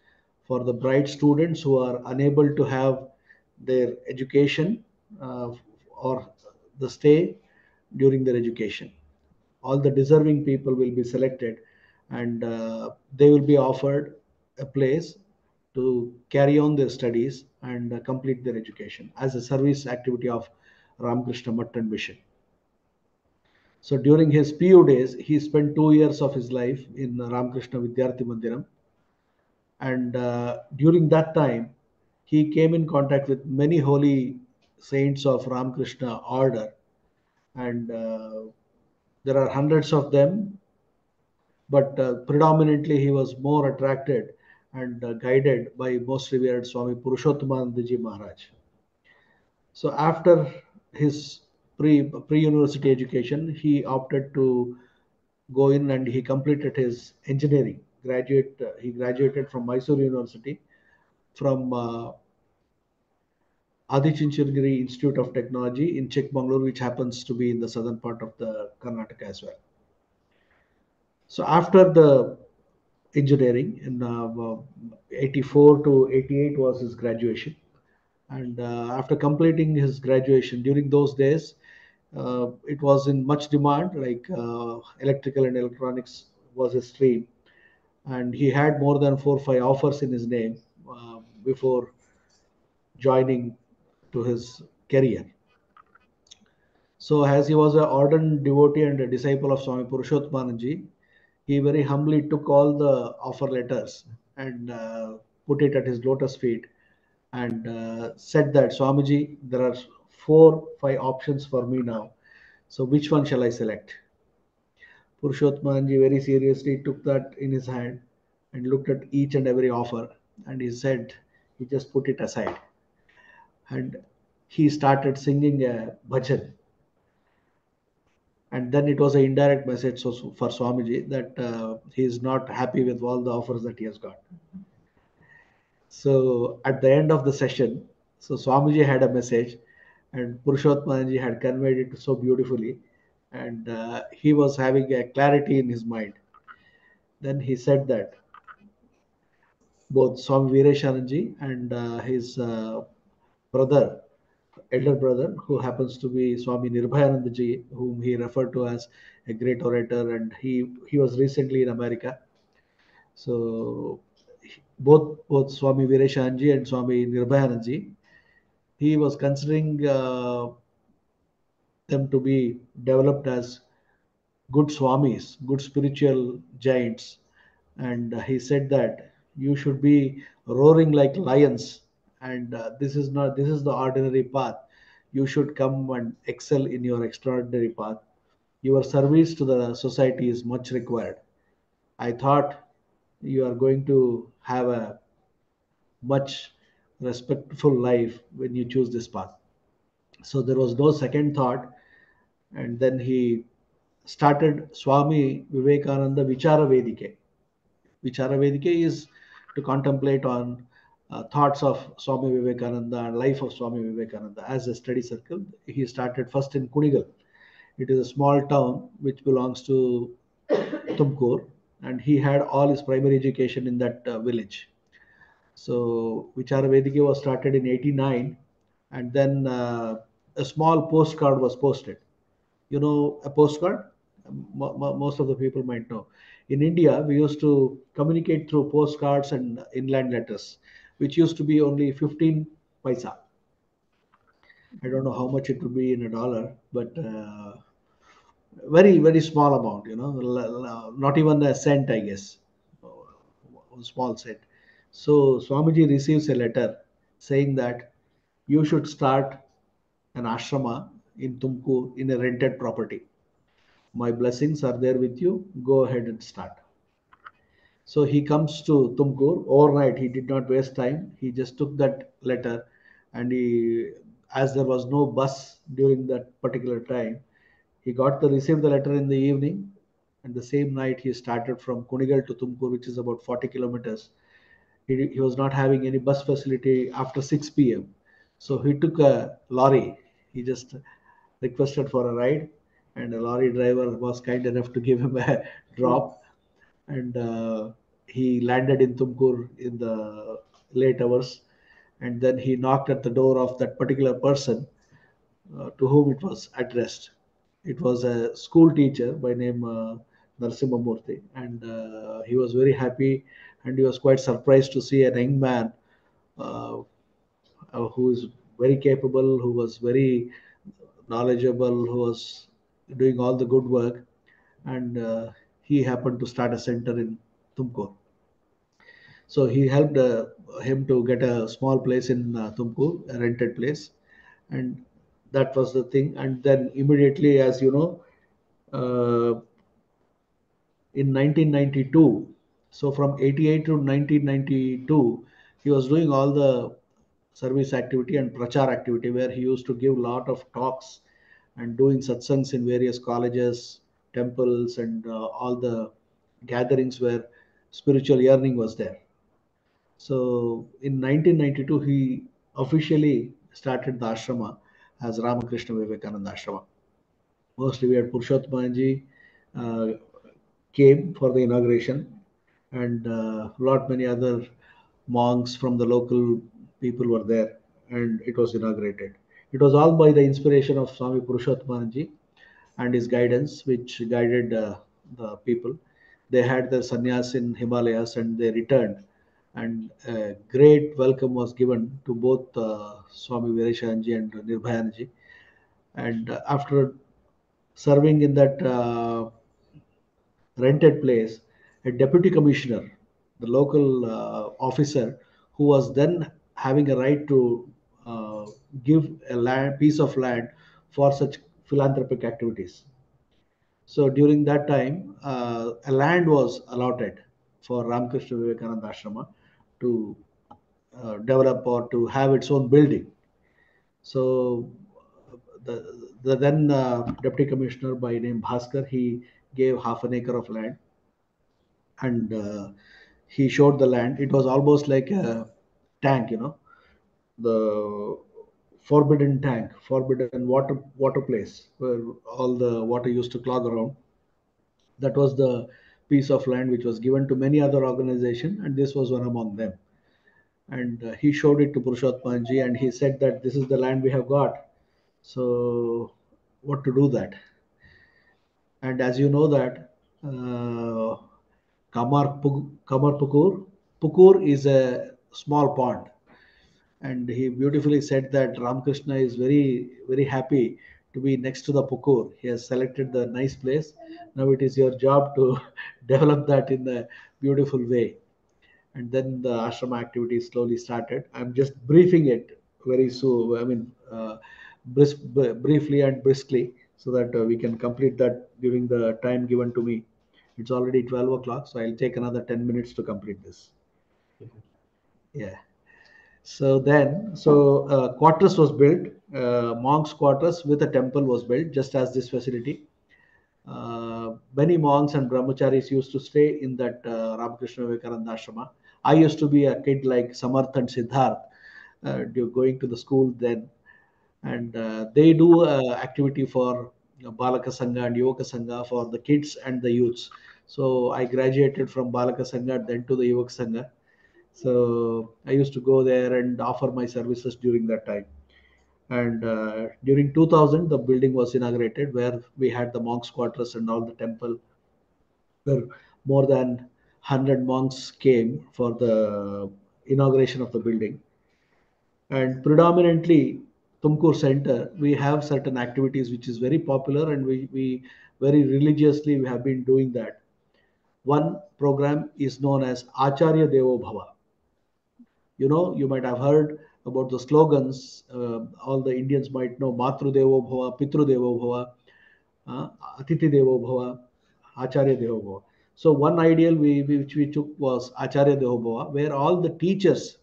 for the bright students who are unable to have their education or the stay during their education. All the deserving people will be selected and they will be offered a place to carry on their studies and complete their education as a service activity of Ramakrishna Mutt and Mission. So during his PU days, he spent 2 years of his life in Ramakrishna Vidyarthi Mandiram. And during that time, he came in contact with many holy saints of Ramakrishna order. And there are hundreds of them, but predominantly he was more attracted and guided by most revered Swami Purushottanandaji Maharaj. So after his pre-university education, he opted to go in and he completed his engineering. He graduated from Mysore University from Adichunchanagiri Institute of Technology in Chikmagalur, which happens to be in the southern part of the Karnataka as well. So after the engineering in 84 to 88 was his graduation. And after completing his graduation, during those days, it was in much demand, like electrical and electronics was his stream. And he had more than 4 or 5 offers in his name before joining to his career. So as he was an ardent devotee and a disciple of Swami Purushottanandaji, he very humbly took all the offer letters and put it at his lotus feet and said that, Swamiji, there are 4 or 5 options for me now. So which one shall I select? Purushottanandaji very seriously took that in his hand and looked at each and every offer, and he said, he just put it aside. And he started singing a bhajan. And then it was an indirect message for Swamiji that he is not happy with all the offers that he has got. So at the end of the session, so Swamiji had a message and Purushottanandaji had conveyed it so beautifully, and he was having a clarity in his mind. Then he said that both Swami Veereshananda and his brother, elder brother, who happens to be Swami Nirbhayanandaji, whom he referred to as a great orator, and he was recently in America. So both Swami Veereshananda and Swami Nirbhayanandaji, he was considering them to be developed as good swamis, good spiritual giants, and he said that you should be roaring like lions, and this is the ordinary path. You should come and excel in your extraordinary path. Your service to the society is much required. I thought you are going to have a much respectful life when you choose this path. So there was no second thought, and then he started Swami Vivekananda Vichara Vedike. Vichara is to contemplate on thoughts of Swami Vivekananda and life of Swami Vivekananda as a study circle. He started first in Kunigal. It is a small town which belongs to Tumkur, and he had all his primary education in that village. So Vichara was started in '89, and then a small postcard was posted. You know, a postcard? Most of the people might know. In India, we used to communicate through postcards and inland letters, which used to be only 15 paisa. I don't know how much it would be in a dollar, but very, very small amount, you know, not even a cent, I guess, a small cent. So Swamiji receives a letter saying that you should start an ashrama in Tumkur in a rented property. My blessings are there with you. Go ahead and start. So he comes to Tumkur overnight. He did not waste time. He just took that letter, and as there was no bus during that particular time, he received the letter in the evening, and the same night he started from Kunigal to Tumkur, which is about 40 kilometers. He was not having any bus facility after 6 p.m. So he took a lorry. He just requested for a ride, and a lorry driver was kind enough to give him a drop. And he landed in Tumkur in the late hours. And then he knocked at the door of that particular person to whom it was addressed. It was a school teacher by name Narasimha Murthy, and he was very happy, and he was quite surprised to see a young man uh, who is very capable, who was very knowledgeable, who was doing all the good work, and he happened to start a center in Tumkur. So he helped him to get a small place in Tumkur, a rented place, and that was the thing. And then immediately, as you know, in 1992, so from '88 to 1992, he was doing all the service activity and prachar activity, where he used to give a lot of talks and doing satsangs in various colleges, temples, and all the gatherings where spiritual yearning was there. So in 1992, he officially started the ashrama as Ramakrishna Vivekananda Ashrama. Mostly we had Purushottamji uh, came for the inauguration, and lot many other monks from the local people were there, and it was inaugurated. It was all by the inspiration of Swami Purushottamji and his guidance, which guided the people. They had their sannyas in Himalayas, and they returned, and a great welcome was given to both Swami Veereshananda and Nirbhayanji. And after serving in that rented place, a deputy commissioner, the local officer, who was then having a right to give a piece of land for such philanthropic activities. So during that time, a land was allotted for Ramakrishna Vivekananda Ashrama to develop or to have its own building. So the then deputy commissioner by name Bhaskar, he gave half an acre of land, and he showed the land. It was almost like a tank, you know, the forbidden tank, forbidden water place where all the water used to clog around. That was the piece of land which was given to many other organizations, and this was one among them. And he showed it to Purushottamji, and he said that this is the land we have got. So what to do that? And as you know that Kamarpukur, Pukur is a small pond, and he beautifully said that Ramakrishna is very very happy to be next to the Pukur. He has selected the nice place. Now it is your job to develop that in a beautiful way. And then the ashrama activity slowly started. I'm just briefing it very soon. I mean, briefly and briskly, so that we can complete that during the time given to me. It's already 12 o'clock, so I'll take another 10 minutes to complete this. Yeah. So quarters was built, monks' quarters with a temple was built, just as this facility. Many monks and brahmacharis used to stay in that Ramakrishna Vivekananda ashrama. I used to be a kid like Samarth and Siddharth, going to the school then, and they do activity for Balaka Sangha and Yuvaka Sangha for the kids and the youths. So I graduated from Balaka Sangha then to the Yuvaka Sangha. So I used to go there and offer my services during that time. And during 2000, the building was inaugurated where we had the monks' quarters and all the temple, where more than 100 monks came for the inauguration of the building. And predominantly, Tumkur Center, we have certain activities which is very popular, and we very religiously we have been doing that. One program is known as Acharya Devo Bhava. You might have heard about the slogans. All the Indians might know Matru Devo Bhava, Pitru Devo Bhava, Atiti Devo Bhava, Acharya Devo Bhava. So one ideal which we took was Acharya Devo Bhava, where all the teachers,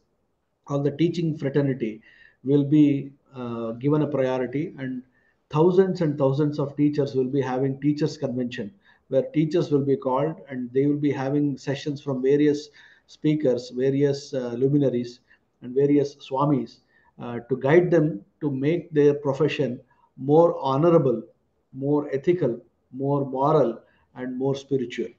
all the teaching fraternity will be given a priority, and thousands of teachers will be having teachers convention where teachers will be called and they will be having sessions from various speakers, various luminaries and various swamis to guide them to make their profession more honorable, more ethical, more moral, and more spiritual,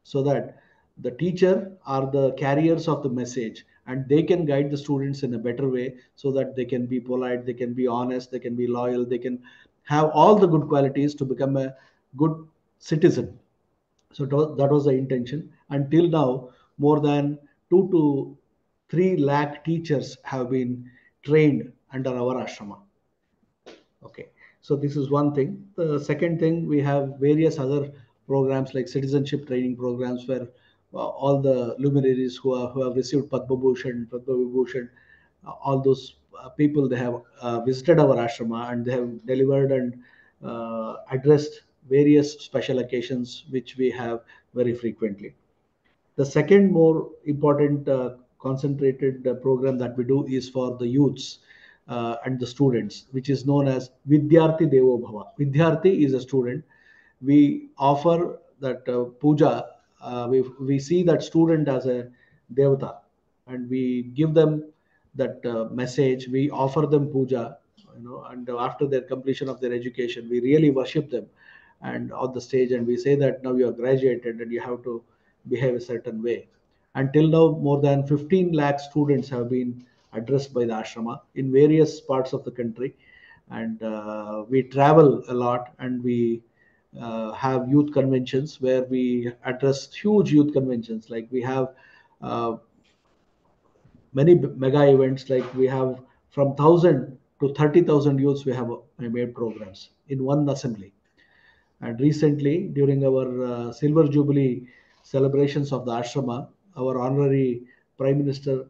so that the teacher are the carriers of the message and they can guide the students in a better way, so that they can be polite, they can be honest, they can be loyal, they can have all the good qualities to become a good citizen. So that was the intention. Until now, more than 2 to 3 lakh teachers have been trained under our ashrama. Okay, so this is one thing. The second thing, we have various other programs like citizenship training programs where all the luminaries who have received Padma Bhushan, Padma Vibhushan, all those people, they have visited our ashrama and they have delivered and addressed various special occasions which we have very frequently. The second more important concentrated program that we do is for the youths and the students, which is known as Vidyarthi Devo Bhava. Vidyarthi is a student. We offer that puja. We see that student as a devata, and we give them that message. We offer them puja, and after their completion of their education, we really worship them and on the stage, and we say that now you are graduated and you have to behave a certain way. Until now, more than 15 lakh students have been addressed by the ashrama in various parts of the country, and we travel a lot, and we have youth conventions where we address huge youth conventions. Like we have uh, many mega events, like we have from 1,000 to 30,000 youths. We have made programs in one assembly. And recently, during our Silver Jubilee celebrations of the ashrama, our honorary Prime Minister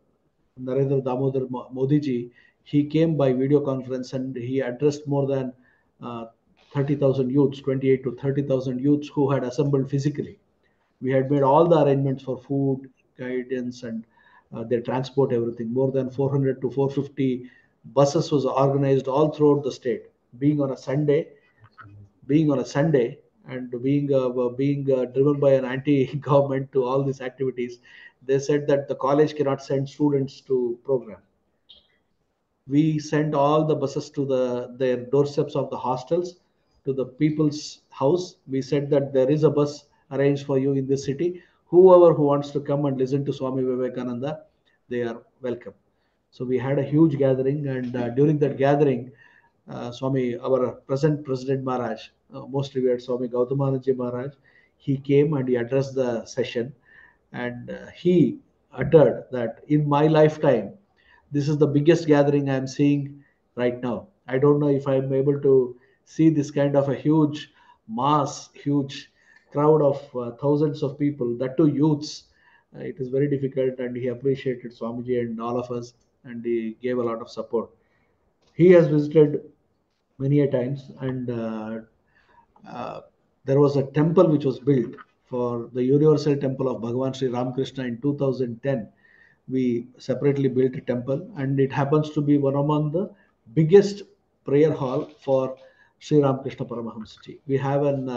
Narendra Damodar Modi ji, he came by video conference and he addressed more than 30,000 youths, 28 to 30,000 youths who had assembled physically. We had made all the arrangements for food, guidance, and their transport, everything. More than 400 to 450 buses was organized all throughout the state. Being on a Sunday, being on a Sunday and being driven by an anti-government to all these activities, they said that the college cannot send students to program. We sent all the buses to their doorsteps of the hostels, to the people's house. We said that there is a bus arranged for you in this city. Whoever who wants to come and listen to Swami Vivekananda, they are welcome. So we had a huge gathering, and during that gathering, Swami, our present President Maharaj, most revered Swami Gautamananji Maharaj, he came and he addressed the session, and he uttered that in my lifetime, this is the biggest gathering I am seeing right now. I don't know if I am able to see this kind of a huge mass, huge crowd of thousands of people, that too youths. It is very difficult, and he appreciated Swamiji and all of us, and he gave a lot of support. He has visited many a times, and uh, there was a temple which was built for the Universal Temple of Bhagavan Sri Ramakrishna in 2010. We separately built a temple, and it happens to be one among the biggest prayer hall for Sri Ramakrishna Paramahamsa ji. We have an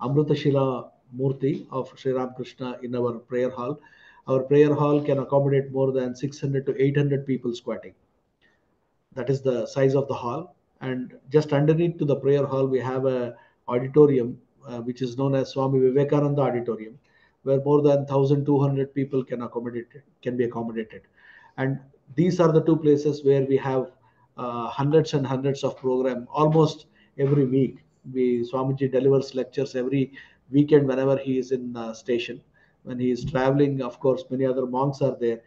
Amritashila Murti of Sri Ramakrishna in our prayer hall. Our prayer hall can accommodate more than 600 to 800 people squatting. That is the size of the hall. And just underneath to the prayer hall, we have a auditorium which is known as Swami Vivekananda Auditorium, where more than 1,200 people can be accommodated. And these are the two places where we have hundreds and hundreds of program almost every week. Swamiji delivers lectures every weekend whenever he is in station. When he is traveling, of course, many other monks are there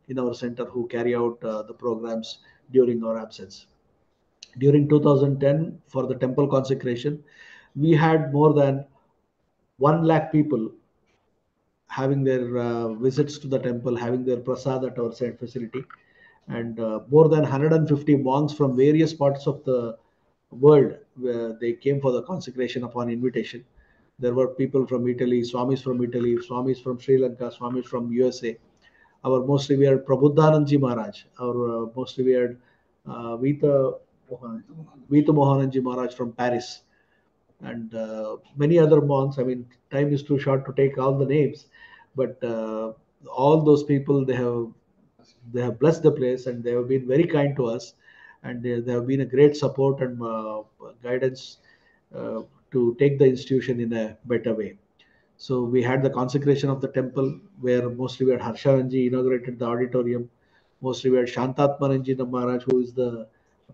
in our center who carry out the programs during our absence. During 2010, for the temple consecration, we had more than 1 lakh people having their visits to the temple, having their prasad at our said facility, and more than 150 monks from various parts of the world where they came for the consecration upon invitation. There were people from Italy, Swamis from Sri Lanka, Swamis from USA. Our most revered Prabhuddhananji Maharaj, our most revered Vita Mohananji Maharaj from Paris, and many other monks. I mean, time is too short to take all the names, but all those people they have blessed the place and they have been very kind to us, and they have been a great support and guidance uh, to take the institution in a better way. So we had the consecration of the temple where most revered Harshavanji inaugurated the auditorium. Most revered Shantatmananji Maharaj, who is the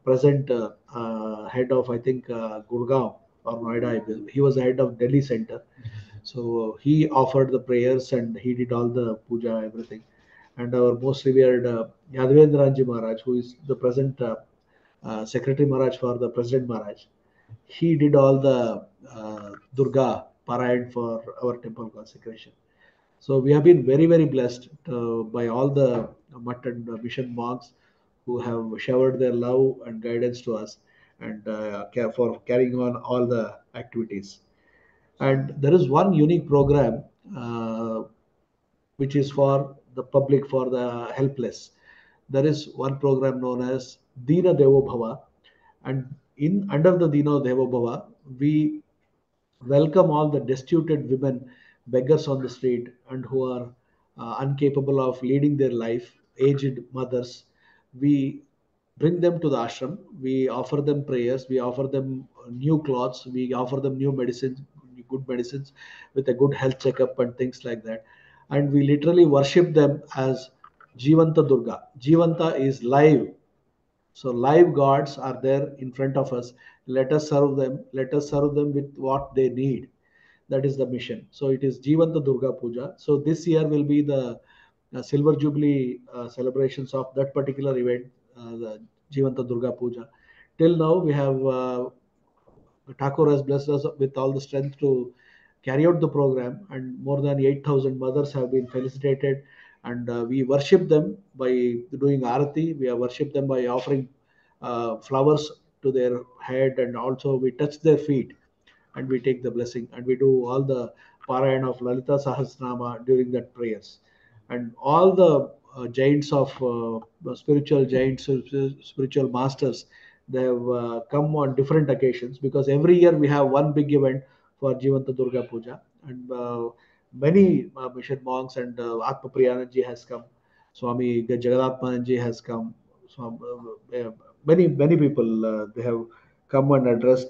present head of, I think, Gurgaon or Noida. He was the head of Delhi center. So he offered the prayers and he did all the puja, everything. And our most revered Yadavendranji Maharaj, who is the present Secretary Maharaj for the President Maharaj, he did all the Durga parade for our temple consecration. So we have been very, very blessed by all the Mutt and mission monks who have showered their love and guidance to us and care for carrying on all the activities. And there is one unique program which is for the public, for the helpless. There is one program known as Dina Devo Bhava, and in under the Dina Devo Bhava, we welcome all the destituted women, beggars on the street, and who are incapable of leading their life, aged mothers. We bring them to the ashram. We offer them prayers. We offer them new clothes. We offer them new medicines, good medicines, with a good health checkup and things like that. And we literally worship them as Jivanta Durga. Jivanta is live, so live gods are there in front of us. Let us serve them. Let us serve them with what they need. That is the mission. So it is Jivanta Durga Puja. So this year will be the Silver Jubilee celebrations of that particular event, the Jivanta Durga Puja. Till now, we have Thakur has blessed us with all the strength to carry out the program, and more than 8,000 mothers have been felicitated. And we worship them by doing arati. We have worshipped them by offering flowers to their head, and also we touch their feet and we take the blessing, and we do all the parayan of Lalita Sahasranama during that prayers. And all the giants of spiritual giants, spiritual masters, they have come on different occasions, because every year we have one big event for Jivanta Durga Puja, and many mission monks and Atma Priyananji has come, Swami Jagadatmananji has come, so, many people they have come and addressed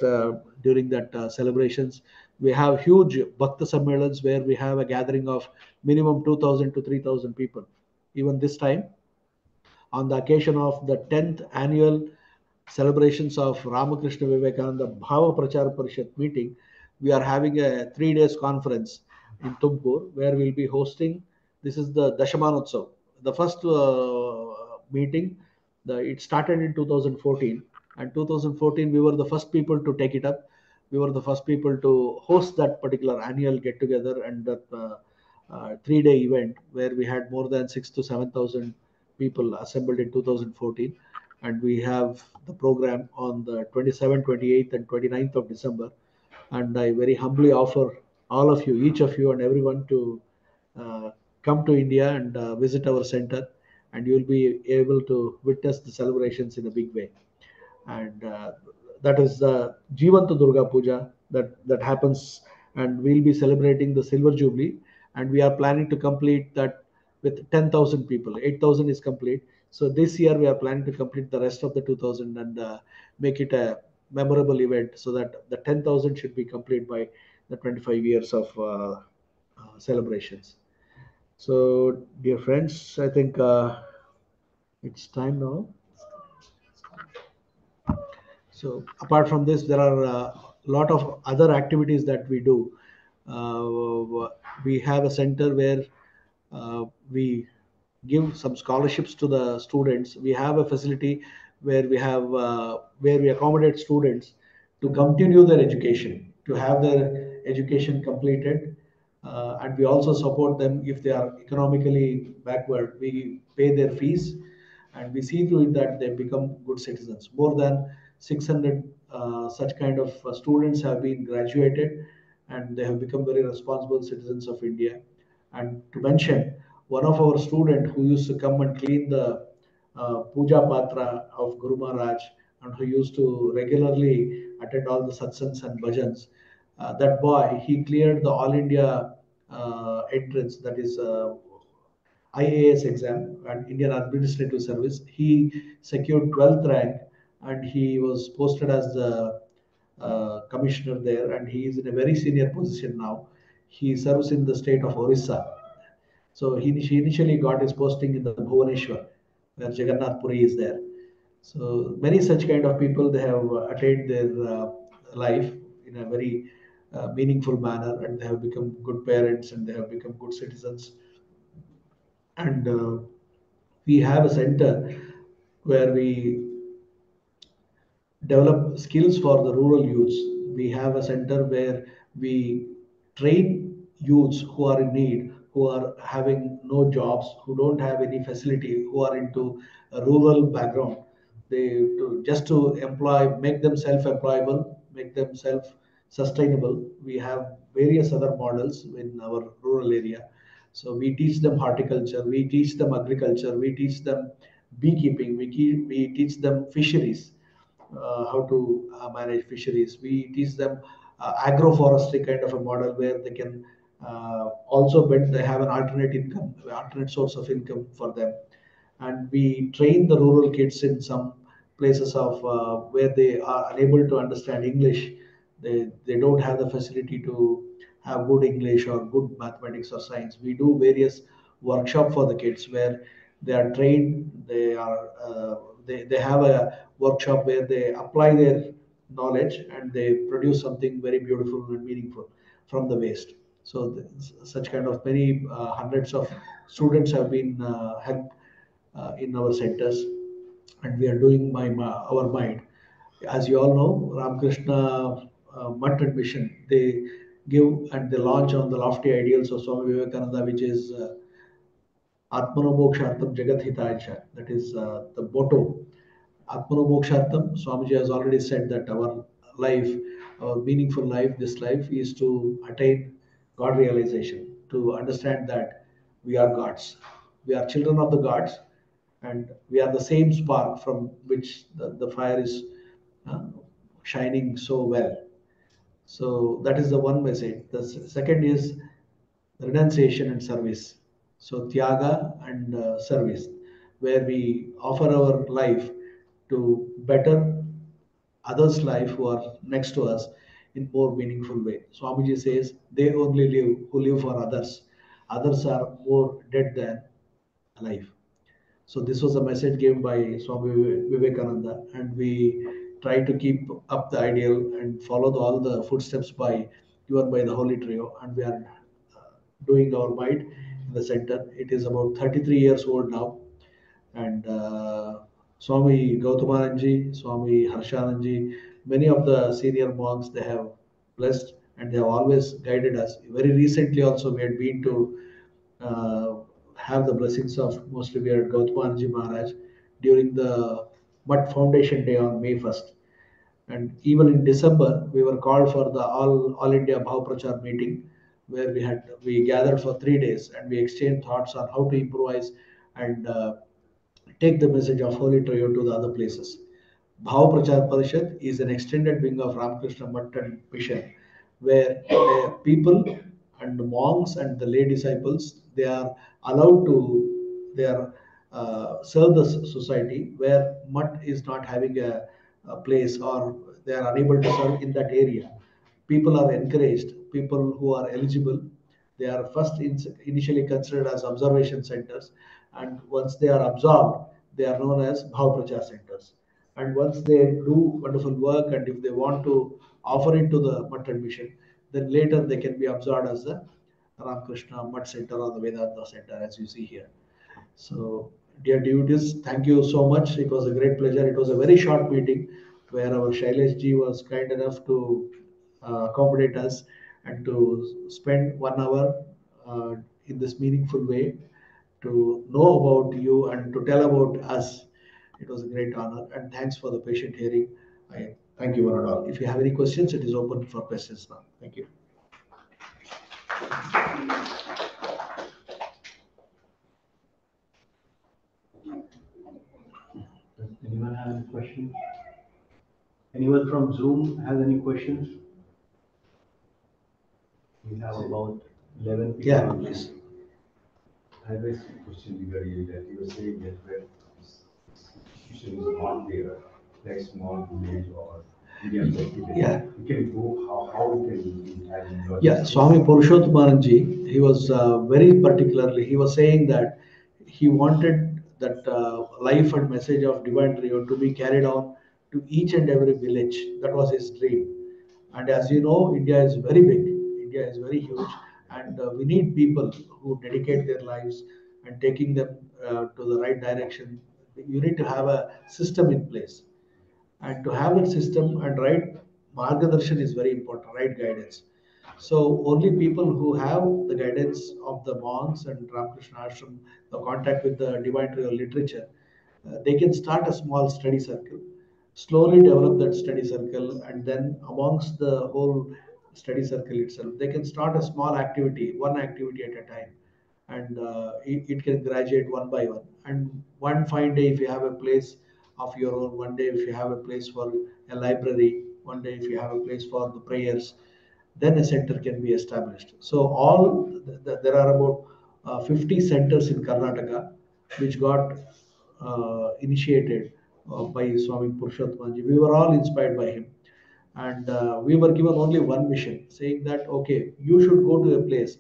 during that celebrations. We have huge Bhakta Sammelans where we have a gathering of minimum 2,000 to 3,000 people. Even this time, on the occasion of the 10th annual celebrations of Ramakrishna Vivekananda Bhava Prachar Parishad meeting, we are having a 3 days conference in Tumkur where we'll be hosting. This is the Dashamanotsav. The first meeting, it started in 2014, and 2014 we were the first people to take it up. We were the first people to host that particular annual get together and that 3 day event where we had more than 6 to 7,000 people assembled in 2014. And we have the program on the 27th, 28th, and 29th of December. And I very humbly offer all of you, each of you, and everyone to uh, come to India and visit our center, and you will be able to witness the celebrations in a big way. And that is the Jivanta Durga Puja that happens and we'll be celebrating the silver jubilee, and we are planning to complete that with 10,000 people. 8,000 is complete. So this year we are planning to complete the rest of the 2,000 and make it a memorable event, so that the 10,000 should be complete by the 25 years of celebrations. So, dear friends, I think it's time now. So, apart from this, there are a lot of other activities that we do. We have a center where we give some scholarships to the students. We have a facility where we accommodate students to continue their education, to have their education completed, and we also support them if they are economically backward. We pay their fees, and we see to it that they become good citizens. More than 600 such kind of students have been graduated, and they have become very responsible citizens of India. And to mention, one of our student who used to come and clean the puja patra of Guru Maharaj, and who used to regularly attend all the satsangs and bhajans, that boy, he cleared the All India entrance, that is IAS exam and Indian Administrative Service. He secured 12th rank, and he was posted as the commissioner there, and he is in a very senior position now. He serves in the state of Orissa. So he initially got his posting in the Bhubaneswar, where Jagannath Puri is there. So many such kind of people, they have attained their life in a very meaningful manner, and they have become good parents, and they have become good citizens. And we have a center where we develop skills for the rural youths. We have a center where we train youths who are in need, who are having no jobs, who don't have any facility, who are into a rural background. Just to employ, make them self-employable, make them self-sustainable. We have various other models in our rural area. So we teach them horticulture, we teach them agriculture, we teach them beekeeping, we teach them fisheries, how to manage fisheries. We teach them agroforestry kind of a model where they can also bet they have an alternate income, alternate source of income for them. And we train the rural kids in some places of where they are unable to understand English. They don't have the facility to have good English or good mathematics or science. We do various workshop for the kids where they are trained. They have a workshop where they apply their knowledge, and they produce something very beautiful and meaningful from the waste. So such kind of many hundreds of students have been helped in our centers, and we are doing our mind. As you all know, Ramakrishna Mutt and Mission, they give and they launch on the lofty ideals of Swami Vivekananda, which is Atmano Mokshartam Jagat Hitaya. That is the motto. Atmano Mokshartam, Swamiji has already said that our life, our meaningful life, this life is to attain God realization, to understand that we are gods. We are children of the gods, and we are the same spark from which the fire is uh, shining so well. So that is the one message. The second is renunciation and service. So Tyaga and service, where we offer our life to better others' life who are next to us in more meaningful way. Swamiji says they only live who live for others. Others are more dead than alive. So this was a message given by Swami Vivekananda, and we try to keep up the ideal and follow all the footsteps given by the Holy Trio, and we are doing our might in the center. It is about 33 years old now, and Swami Gautamananji, Swami Harshananji, many of the senior monks, they have blessed, and they have always guided us. Very recently also we had been to uh, have the blessings of most revered Gautamanji Maharaj during the Mutt Foundation Day on May 1st. And even in December, we were called for the All India Bhav Prachar meeting, where we gathered for 3 days, and we exchanged thoughts on how to improvise and take the message of Holy Trio to the other places. Bhav Prachar Parishad is an extended wing of Ramakrishna Mutt and Mission, where people and the monks and the lay disciples, they are allowed to, they are serve the society, where mutt is not having a place, or they are unable to serve in that area. People are encouraged, people who are eligible, they are first initially considered as observation centers, and once they are absorbed, they are known as Bhav Prachar centers. And once they do wonderful work, and if they want to offer it to the Mutt mission, then later they can be absorbed as the Ramakrishna Mutt Center or the Vedanta Center, as you see here. So, dear devotees, thank you so much. It was a great pleasure. It was a very short meeting where our Shailesh ji was kind enough to accommodate us and to spend 1 hour in this meaningful way to know about you and to tell about us. It was a great honor, and thanks for the patient hearing. I thank you one and all. If you have any questions, it is open for questions now. Thank you. Does anyone have any questions? Anyone from Zoom has any questions? We have about 11 people. Yeah, please. I have a question regarding that. You were saying that when institution is not there, like small village or medium sized Yeah. you can go, how you can have logistics? Yeah, Swami Purushottomananji, he was very particularly, he was saying that he wanted that life and message of divine trio to be carried on to each and every village. That was his dream. And as you know, India is very big, India is very huge, and we need people who dedicate their lives and taking them to the right direction. You need to have a system in place, and to have that system and right margadarshan is very important, right guidance. So only people who have the guidance of the monks and Ramakrishna ashram, the contact with the divine trio literature, they can start a small study circle, slowly develop that study circle, and then amongst the whole study circle itself, they can start a small activity, one activity at a time, and it can graduate one by one. And one fine day, if you have a place of your own, one day if you have a place for a library, one day if you have a place for the prayers, then a center can be established. So there are about 50 centers in Karnataka which got initiated by Swami Purushottamji. We were all inspired by him, and we were given only one mission, saying that okay, you should go to a place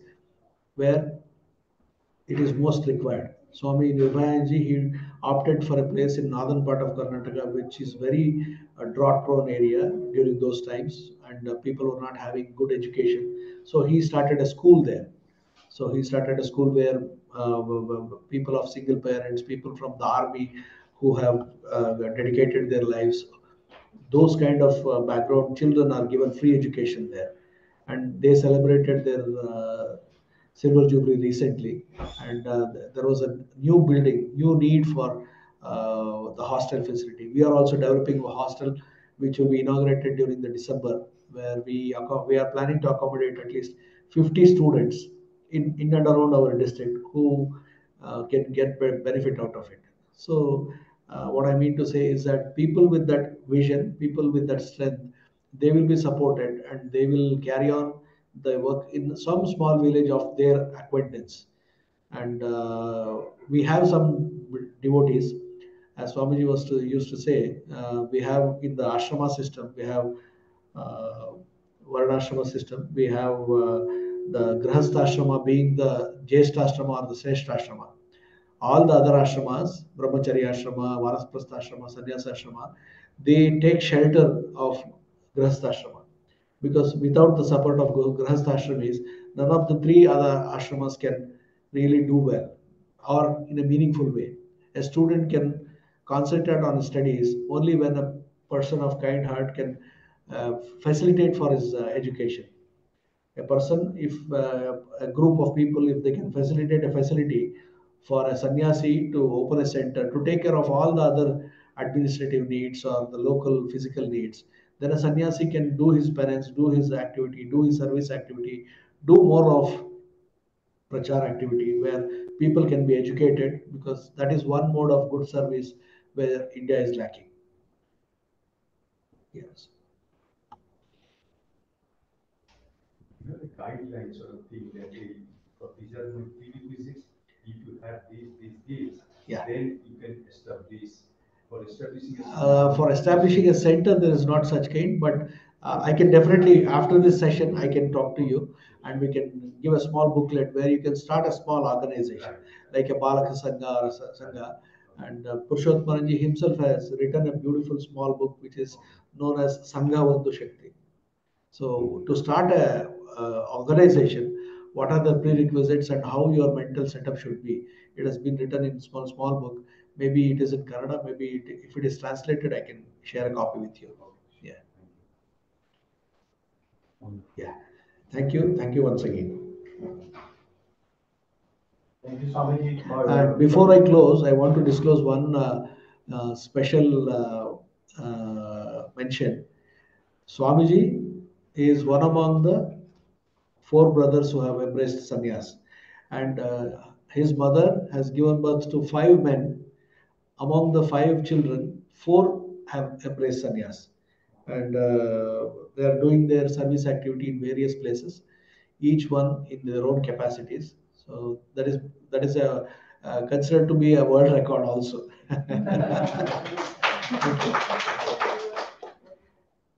where it is most required. Swami Vivekananda, he opted for a place in northern part of Karnataka, which is very drought-prone area during those times, and people were not having good education. So he started a school there. So he started a school where people of single parents, people from the army who have dedicated their lives, those kind of background children are given free education there. And they celebrated their silver jubilee recently, and there was a new building, new need for the hostel facility. We are also developing a hostel which will be inaugurated during the December, where we are planning to accommodate at least 50 students in and around our district who can get benefit out of it. So what I mean to say is that people with that vision, people with that strength, they will be supported and they will carry on the work in some small village of their acquaintance. And we have some devotees, as Swamiji used to say, we have in the ashrama system, we have uh, Varnashrama system, we have the Grahastha ashrama being the Jeshta ashrama or the Sreshta ashrama. All the other ashramas, Brahmacharya ashrama, Vanaprastha ashrama, Sannyasa ashrama, they take shelter of Grahastha ashrama, because without the support of Grahastha ashramis, none of the three other ashramas can really do well or in a meaningful way. A student can concentrate on studies only when a person of kind heart can facilitate for his education. A person, if a group of people, if they can facilitate a facility for a sannyasi to open a center to take care of all the other administrative needs or the local physical needs, then a sannyasi can do his penance, do his activity, do his service activity, do more of prachar activity where people can be educated, because that is one mode of good service where India is lacking. Yes. guidelines sort of thing that for prerequisites, if you have these, Yeah. then you can establish. For establishing a center, there is not such kind, but I can definitely, after this session, I can talk to you and we can give a small booklet where you can start a small organization, like a Balaka Sangha or Sangha. And Purushottanji himself has written a beautiful small book which is known as Sangha Vandu Shakti. So to start a organization, what are the prerequisites and how your mental setup should be? It has been written in small book. Maybe it is in Kannada. Maybe if it is translated, I can share a copy with you. Yeah. Yeah. Thank you once again. Thank you, Swamiji, for And before I close, I want to disclose one special mention. Swamiji is one among the 4 brothers who have embraced sannyas, and his mother has given birth to 5 men. Among the 5 children, 4 have embraced sannyas, and they are doing their service activity in various places, each one in their own capacities. So that is considered to be a world record also.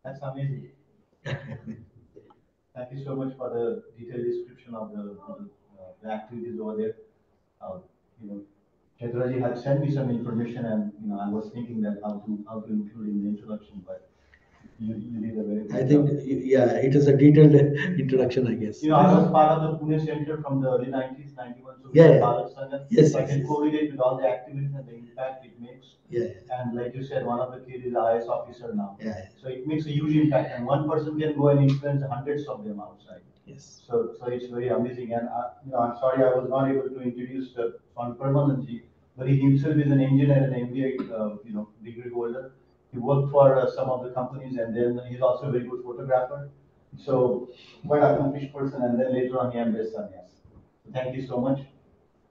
That's amazing. Thank you so much for the detailed description of the activities over there. Uh, you know, Chetraji had sent me some information, and I was thinking that how to include in the introduction, but you did a very good I think, job. yeah, it is a detailed introduction, I guess. I was part of the Pune Center from the early 90s, 91, so we Yeah, had yeah. Balak Sangha. Yes, So I yes, can yes. correlate with all the activities and the impact it makes. Yeah, yeah, And like you said, one of the kids is an IS officer now. yeah, yeah. So it makes a huge impact, and one person can go and influence hundreds of them outside. Yes. So it's very amazing. And I'm sorry I was not able to introduce Swami Paramananda, but he himself is an engineer and MBA, degree holder. He worked for some of the companies, and then he's also a very good photographer. So quite accomplished person, and then later on he embraced sannyas. So thank you so much.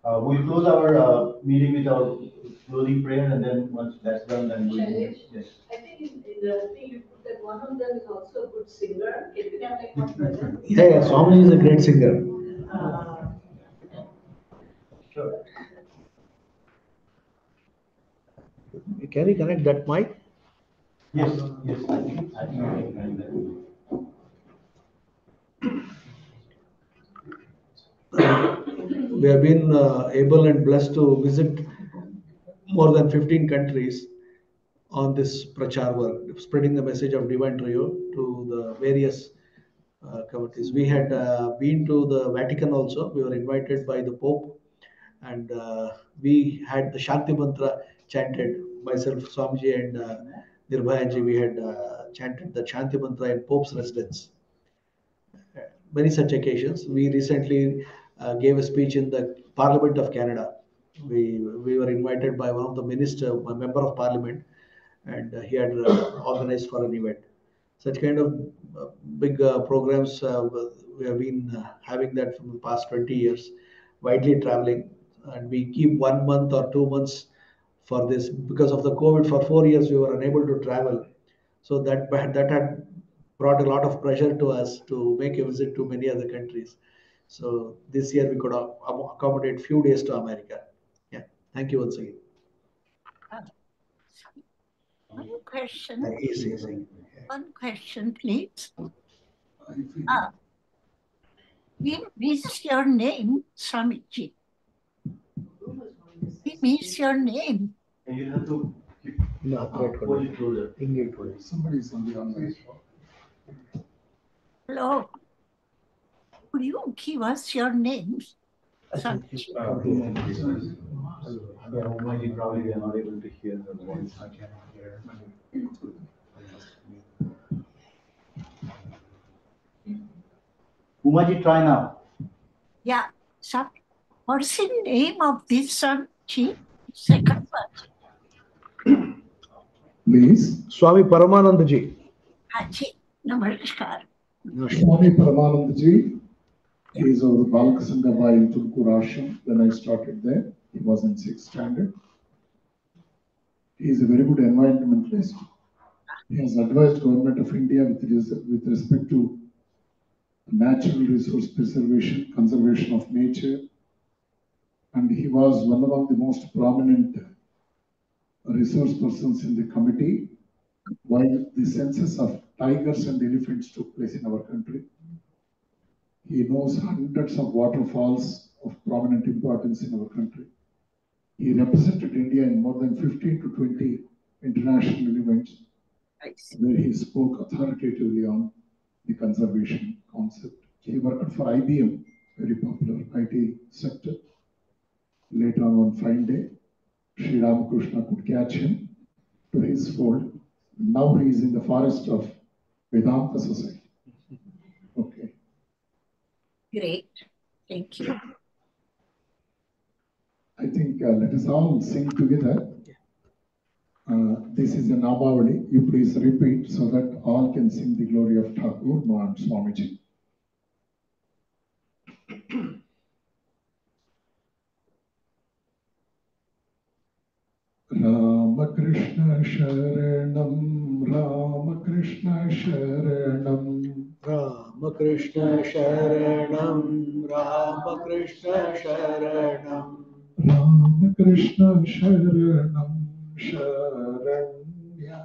We'll close our meeting with our closing prayer, and then once that's done, then we'll. Shailesh? Yes. I think in the thing you put that one of them is also a good singer. Can we have like one version? Yeah, yeah. Swami is a great singer. Sure. Can you connect that mic? Yes, I think I can find that. We have been able and blessed to visit more than 15 countries on this prachar work, spreading the message of divine trio to the various communities. We had been to the Vatican also. We were invited by the Pope, and we had the Shanti Mantra chanted. Myself, Swamiji, and Nirbhayaji, we had chanted the Shanti Mantra in Pope's residence. Many such occasions. We recently gave a speech in the Parliament of Canada. We were invited by one of the minister, a member of Parliament, and he had organized for an event. Such kind of big programs we have been having that from the past 20 years, widely traveling, and we keep 1 month or 2 months for this because of the COVID. For 4 years, we were unable to travel, so that had brought a lot of pressure to us to make a visit to many other countries. So this year we could accommodate few days to America. Yeah, thank you once again. One question. Easy. One question, please. We miss your name, Swamiji. We miss your name. And you have to hold it closer. Somebody's on the online. Hello. Could you give us your names? Swamiji? Umaji, probably we are not able to hear the voice. Umaji, try now. Yeah. What's the name of this Swamiji? Second one. Please. Swami Paramananda ji. Haji. Namaskar. Swami Paramananda ji is our Balaka Sangha by Tulkur Ashram. When I started there, he was in 6th standard. He is a very good environmentalist. He has advised Government of India with respect to natural resource preservation, conservation of nature, and he was one among the most prominent resource persons in the committee while the census of tigers and elephants took place in our country. He knows hundreds of waterfalls of prominent importance in our country. He represented India in more than 15 to 20 international events where he spoke authoritatively on the conservation concept. He worked for IBM, very popular IT sector. Later on one fine day, Sri Ramakrishna could catch him to his fold. Now he is in the forest of Vedanta Society. Okay. Great. Thank you. I think let us all sing together. This is a Namavali. You please repeat so that all can sing the glory of Thakur Mahan Swamiji. Ramakrishna Sharanam, Ramakrishna Sharanam, Ramakrishna Sharanam, Ramakrishna Sharanam, Ramakrishna Sharanam, Sharanya.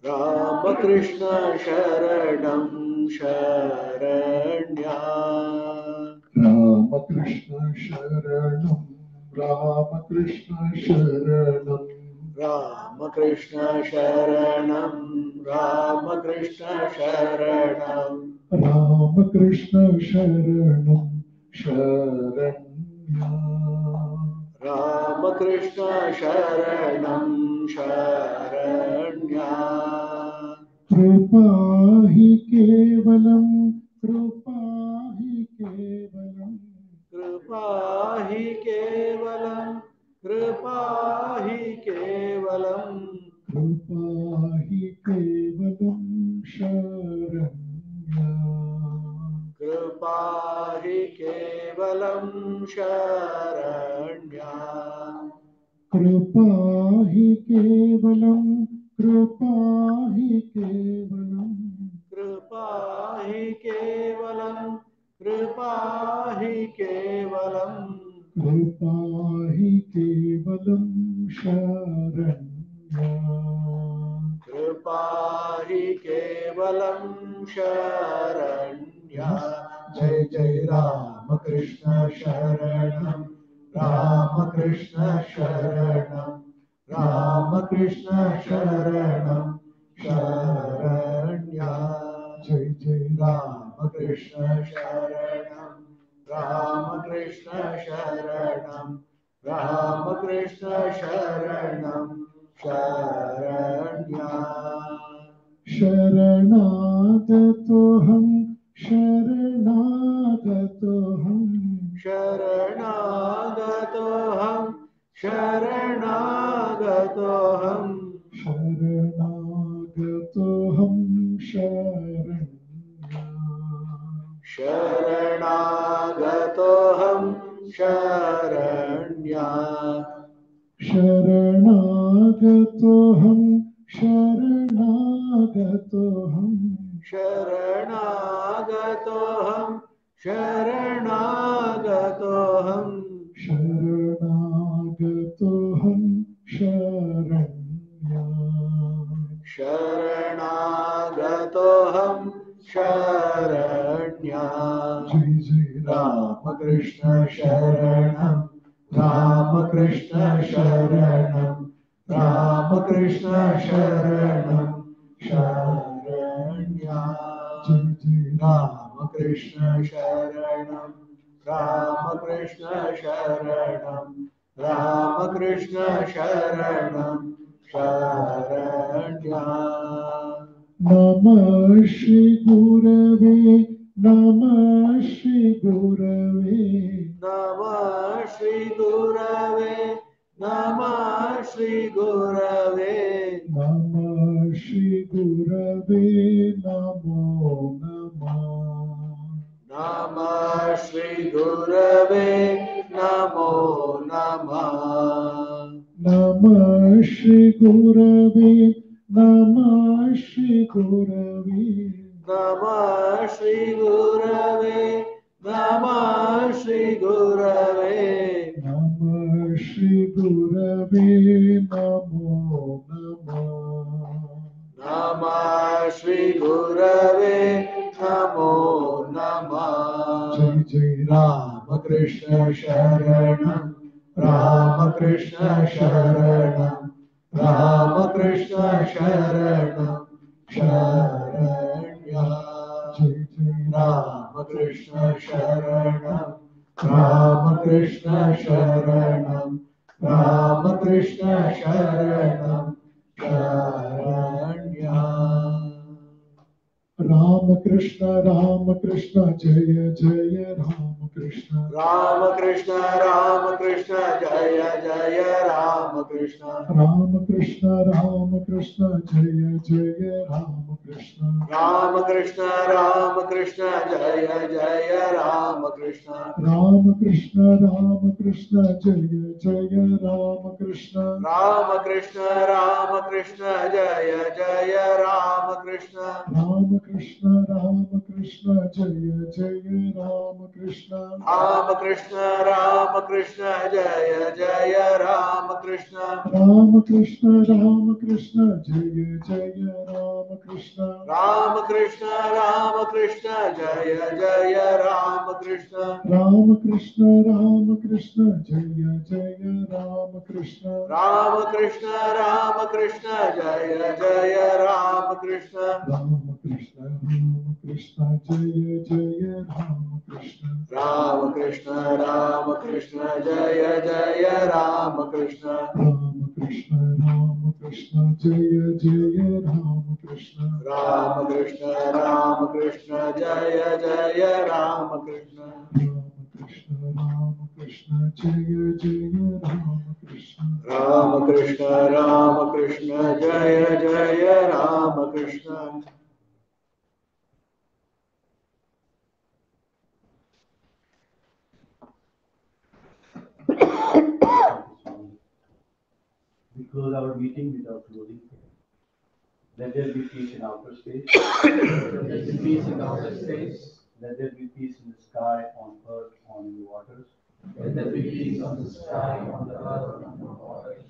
Ramakrishna Sharanam, Sharanya. Ramakrishna Sharanam, Ramakrishna Sharanam, Ramakrishna Sharanam, Ramakrishna Sharanam, Ramakrishna Sharanam, Sharanya. Ramakrishna Sharanam, Sharanya. Kripa hi kevalam, kripa hi kevalam, Kripa hi kevalam, Kripa hi kevalam, kripa hi kevalam, Sharanya. Kripa hi kevalam, Sharanya. Kripa hi kevalam, kripa hi kevalam, Kripa hi kevalam, Kripa hi kevalam, kripa hi kevalam, Sharanya. Kripa hi kevalam, Sharanya. Jai Jai Ramakrishna Sharanam, Ramakrishna Sharanam, Ramakrishna Sharanam, Sharanya. Jai Jai Ramakrishna Sharanam, Ramakrishna Sharanam, Ramakrishna Sharanam, Sharanya. Sharanagatoham, Sharanagatoham, Sharanagatoham, Sharanagatoham, Sharanagatoham, Sharanya. Sharanagatoham, Sharanya. Sharanagatoham, Sharanagatoham, Sharanagatoham, Sharanagatoham, Sharanagatoham, Sharanya. Sharanagatoham, Sharanya. Jai Jai Ramakrishna Sharanam, Ramakrishna Sharanam, Ramakrishna Sharanam, Sharanya. Jai Jai Ramakrishna Sharanam, Ramakrishna Sharanam, Ramakrishna Sharanam, Sharanya. Namah Shri Gurave, Namah Shri Gurave, Namah Shri Gurave, Namah Shri Gurave, Namah Shri Gurave, Namo Namah. Namah Shri Gurave, Namo Namah. Namah Shri Gurave, Namah Shri Gurave, Namah Shri Gurave, Namah Shri Gurave, Namah Shri Gurave, Namo Namah. Namah Shri Gurave, Namo Namah. Jai Jai Rama Krishna Sharanam, Rama Krishna Sharanam, Rama Krishna Sharanam, Sharanya. Jai Jai Rama Krishna Sharanam, Rama Krishna Sharanam, Rama Krishna Sharanam, Sharanya. Rama Krishna, Rama Krishna, Jaya Jaya Rama Krishna. Rama Krishna, Rama Krishna, Jaya Jaya Rama Krishna. Rama Krishna, Rama Krishna, Jaya Jaya Rama Krishna. Rama Krishna, Rama Krishna, Jaya Jaya Rama Krishna. Rama Krishna, Rama Krishna, Jaya Jaya Rama Krishna. Rama Krishna, Rama Krishna, Jaya Jaya Rama Krishna. Rama Krishna, Rama Krishna, Jaya Jaya Rama Krishna. Rama Krishna, Rama Krishna, Jaya Jaya Rama Krishna. Rama Krishna, Rama Krishna, Jaya Jaya Rama Krishna. Rama Krishna, Rama Krishna, Jaya Jaya Rama Krishna. Rama Krishna, Rama Krishna, Jaya Jaya Rama Krishna. Rama Krishna, Rama Krishna, Jaya Jaya Rama Krishna. Rama Krishna, Rama Krishna, Jaya Jaya Rama Krishna. Rama Krishna, Rama Krishna, Jaya Jaya Rama Krishna. Rama Krishna, Rama Krishna, Jaya Jaya Rama Krishna. Rama Krishna, Rama Krishna, Jaya Jaya Rama Krishna. Rama Krishna, Rama Krishna, Jaya Jaya Rama Krishna. Rama Krishna, Rama Krishna, Jaya Jaya Rama Krishna. We close our meeting without closing. Let there be peace in outer space. Let there be peace in outer space. Let there be peace in the sky, on earth, on the waters. Let there be peace on the sky, on the earth, on the waters.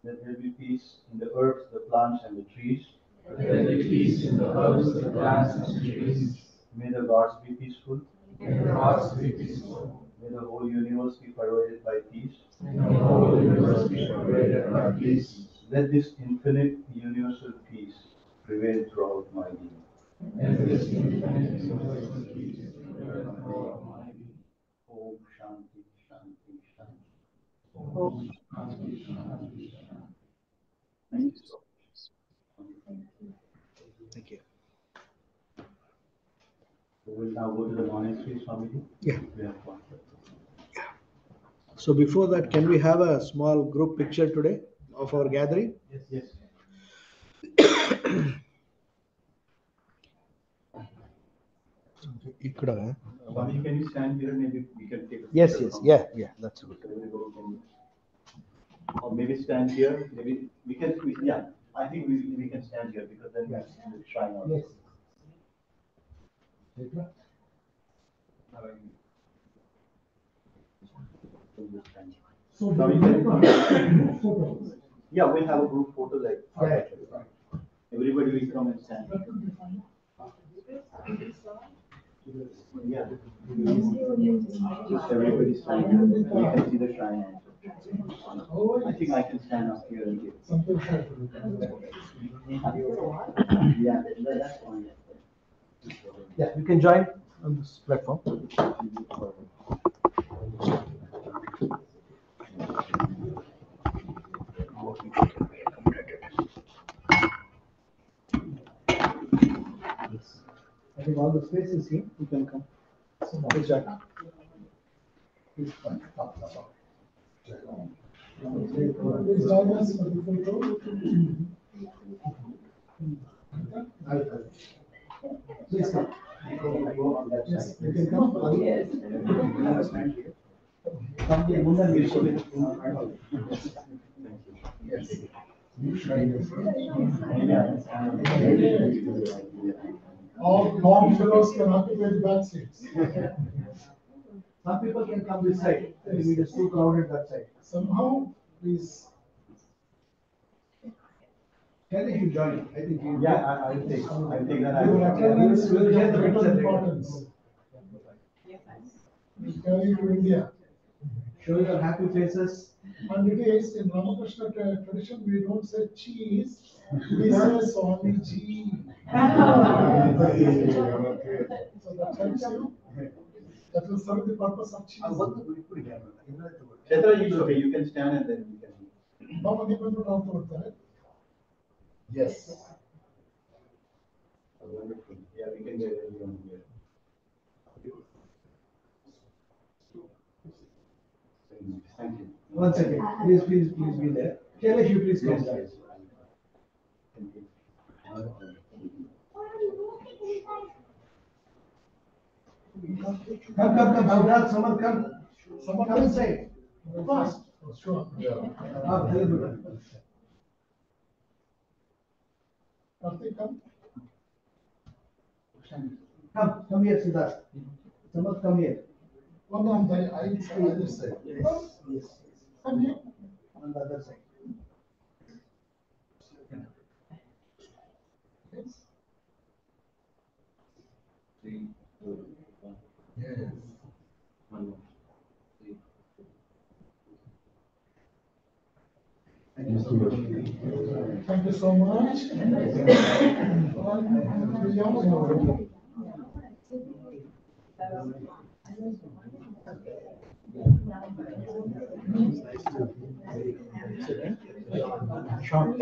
Let there be peace in the earth, the plants, and the trees. Let there be peace in the herbs, the plants, and trees. May the gods be peaceful. May the gods be peaceful. May the whole universe be pervaded by peace. May the whole universe be pervaded by peace. Let this infinite universal peace prevail throughout my being. Let this infinite universal peace prevail throughout my being. Om Shanti Shanti Shanti. Om Shanti, Shanti, Shanti. Thank you so much. Thank you. So we'll now go to the monastery, Swamiji. Yeah. We have one. So before that, can we have a small group picture today of our gathering? Yes. Swami, can you stand here? Maybe we can take a Yes, picture yes, from- yeah, that's good. Or maybe stand here. Maybe we can. Yeah, I think we can stand here because then we see the shrine also. Yes. So Swami, we can you come? photos. Yeah, we'll have a group photo like. Yeah. Everybody will come and stand. Yeah. Just everybody stand here. We can see the shrine also. I think I can stand up here and give. Yeah, that's fine. Yeah, you can join on this platform. I think all the space is here. You can come. Please join. Please join us for the photo. Please come. Yes, you can come. Yes. All long fellows can occupy the back seats. Some people can come this side. It is too crowded that side. Somehow, please. Can you join? I think you. Yeah, I'll take that. Your attendance will We'll get get the vital picture. importance. We carry to India. Show your happy faces. And it is in Ramakrishna tradition, we don't say cheese, we say Swami Ji. So that helps you. That will serve the purpose of cheese. Chetra, you can stand and then we can. Mama, you can talk about that. Yes. Wonderful. Yeah, we can get everyone here. Thank you. One second. Please be there. Kailash, you please come back. Thank you. Come. Siddharth, someone come. Someone come inside. Fast. Oh, sure. Very good. Karthik, come. Come here, Siddharth. Someone come here. One on the other side. Yes. Come here. On the other side. Yes. 3, 2, 1. Yes. 1 more. 3. Thank you so much. Short.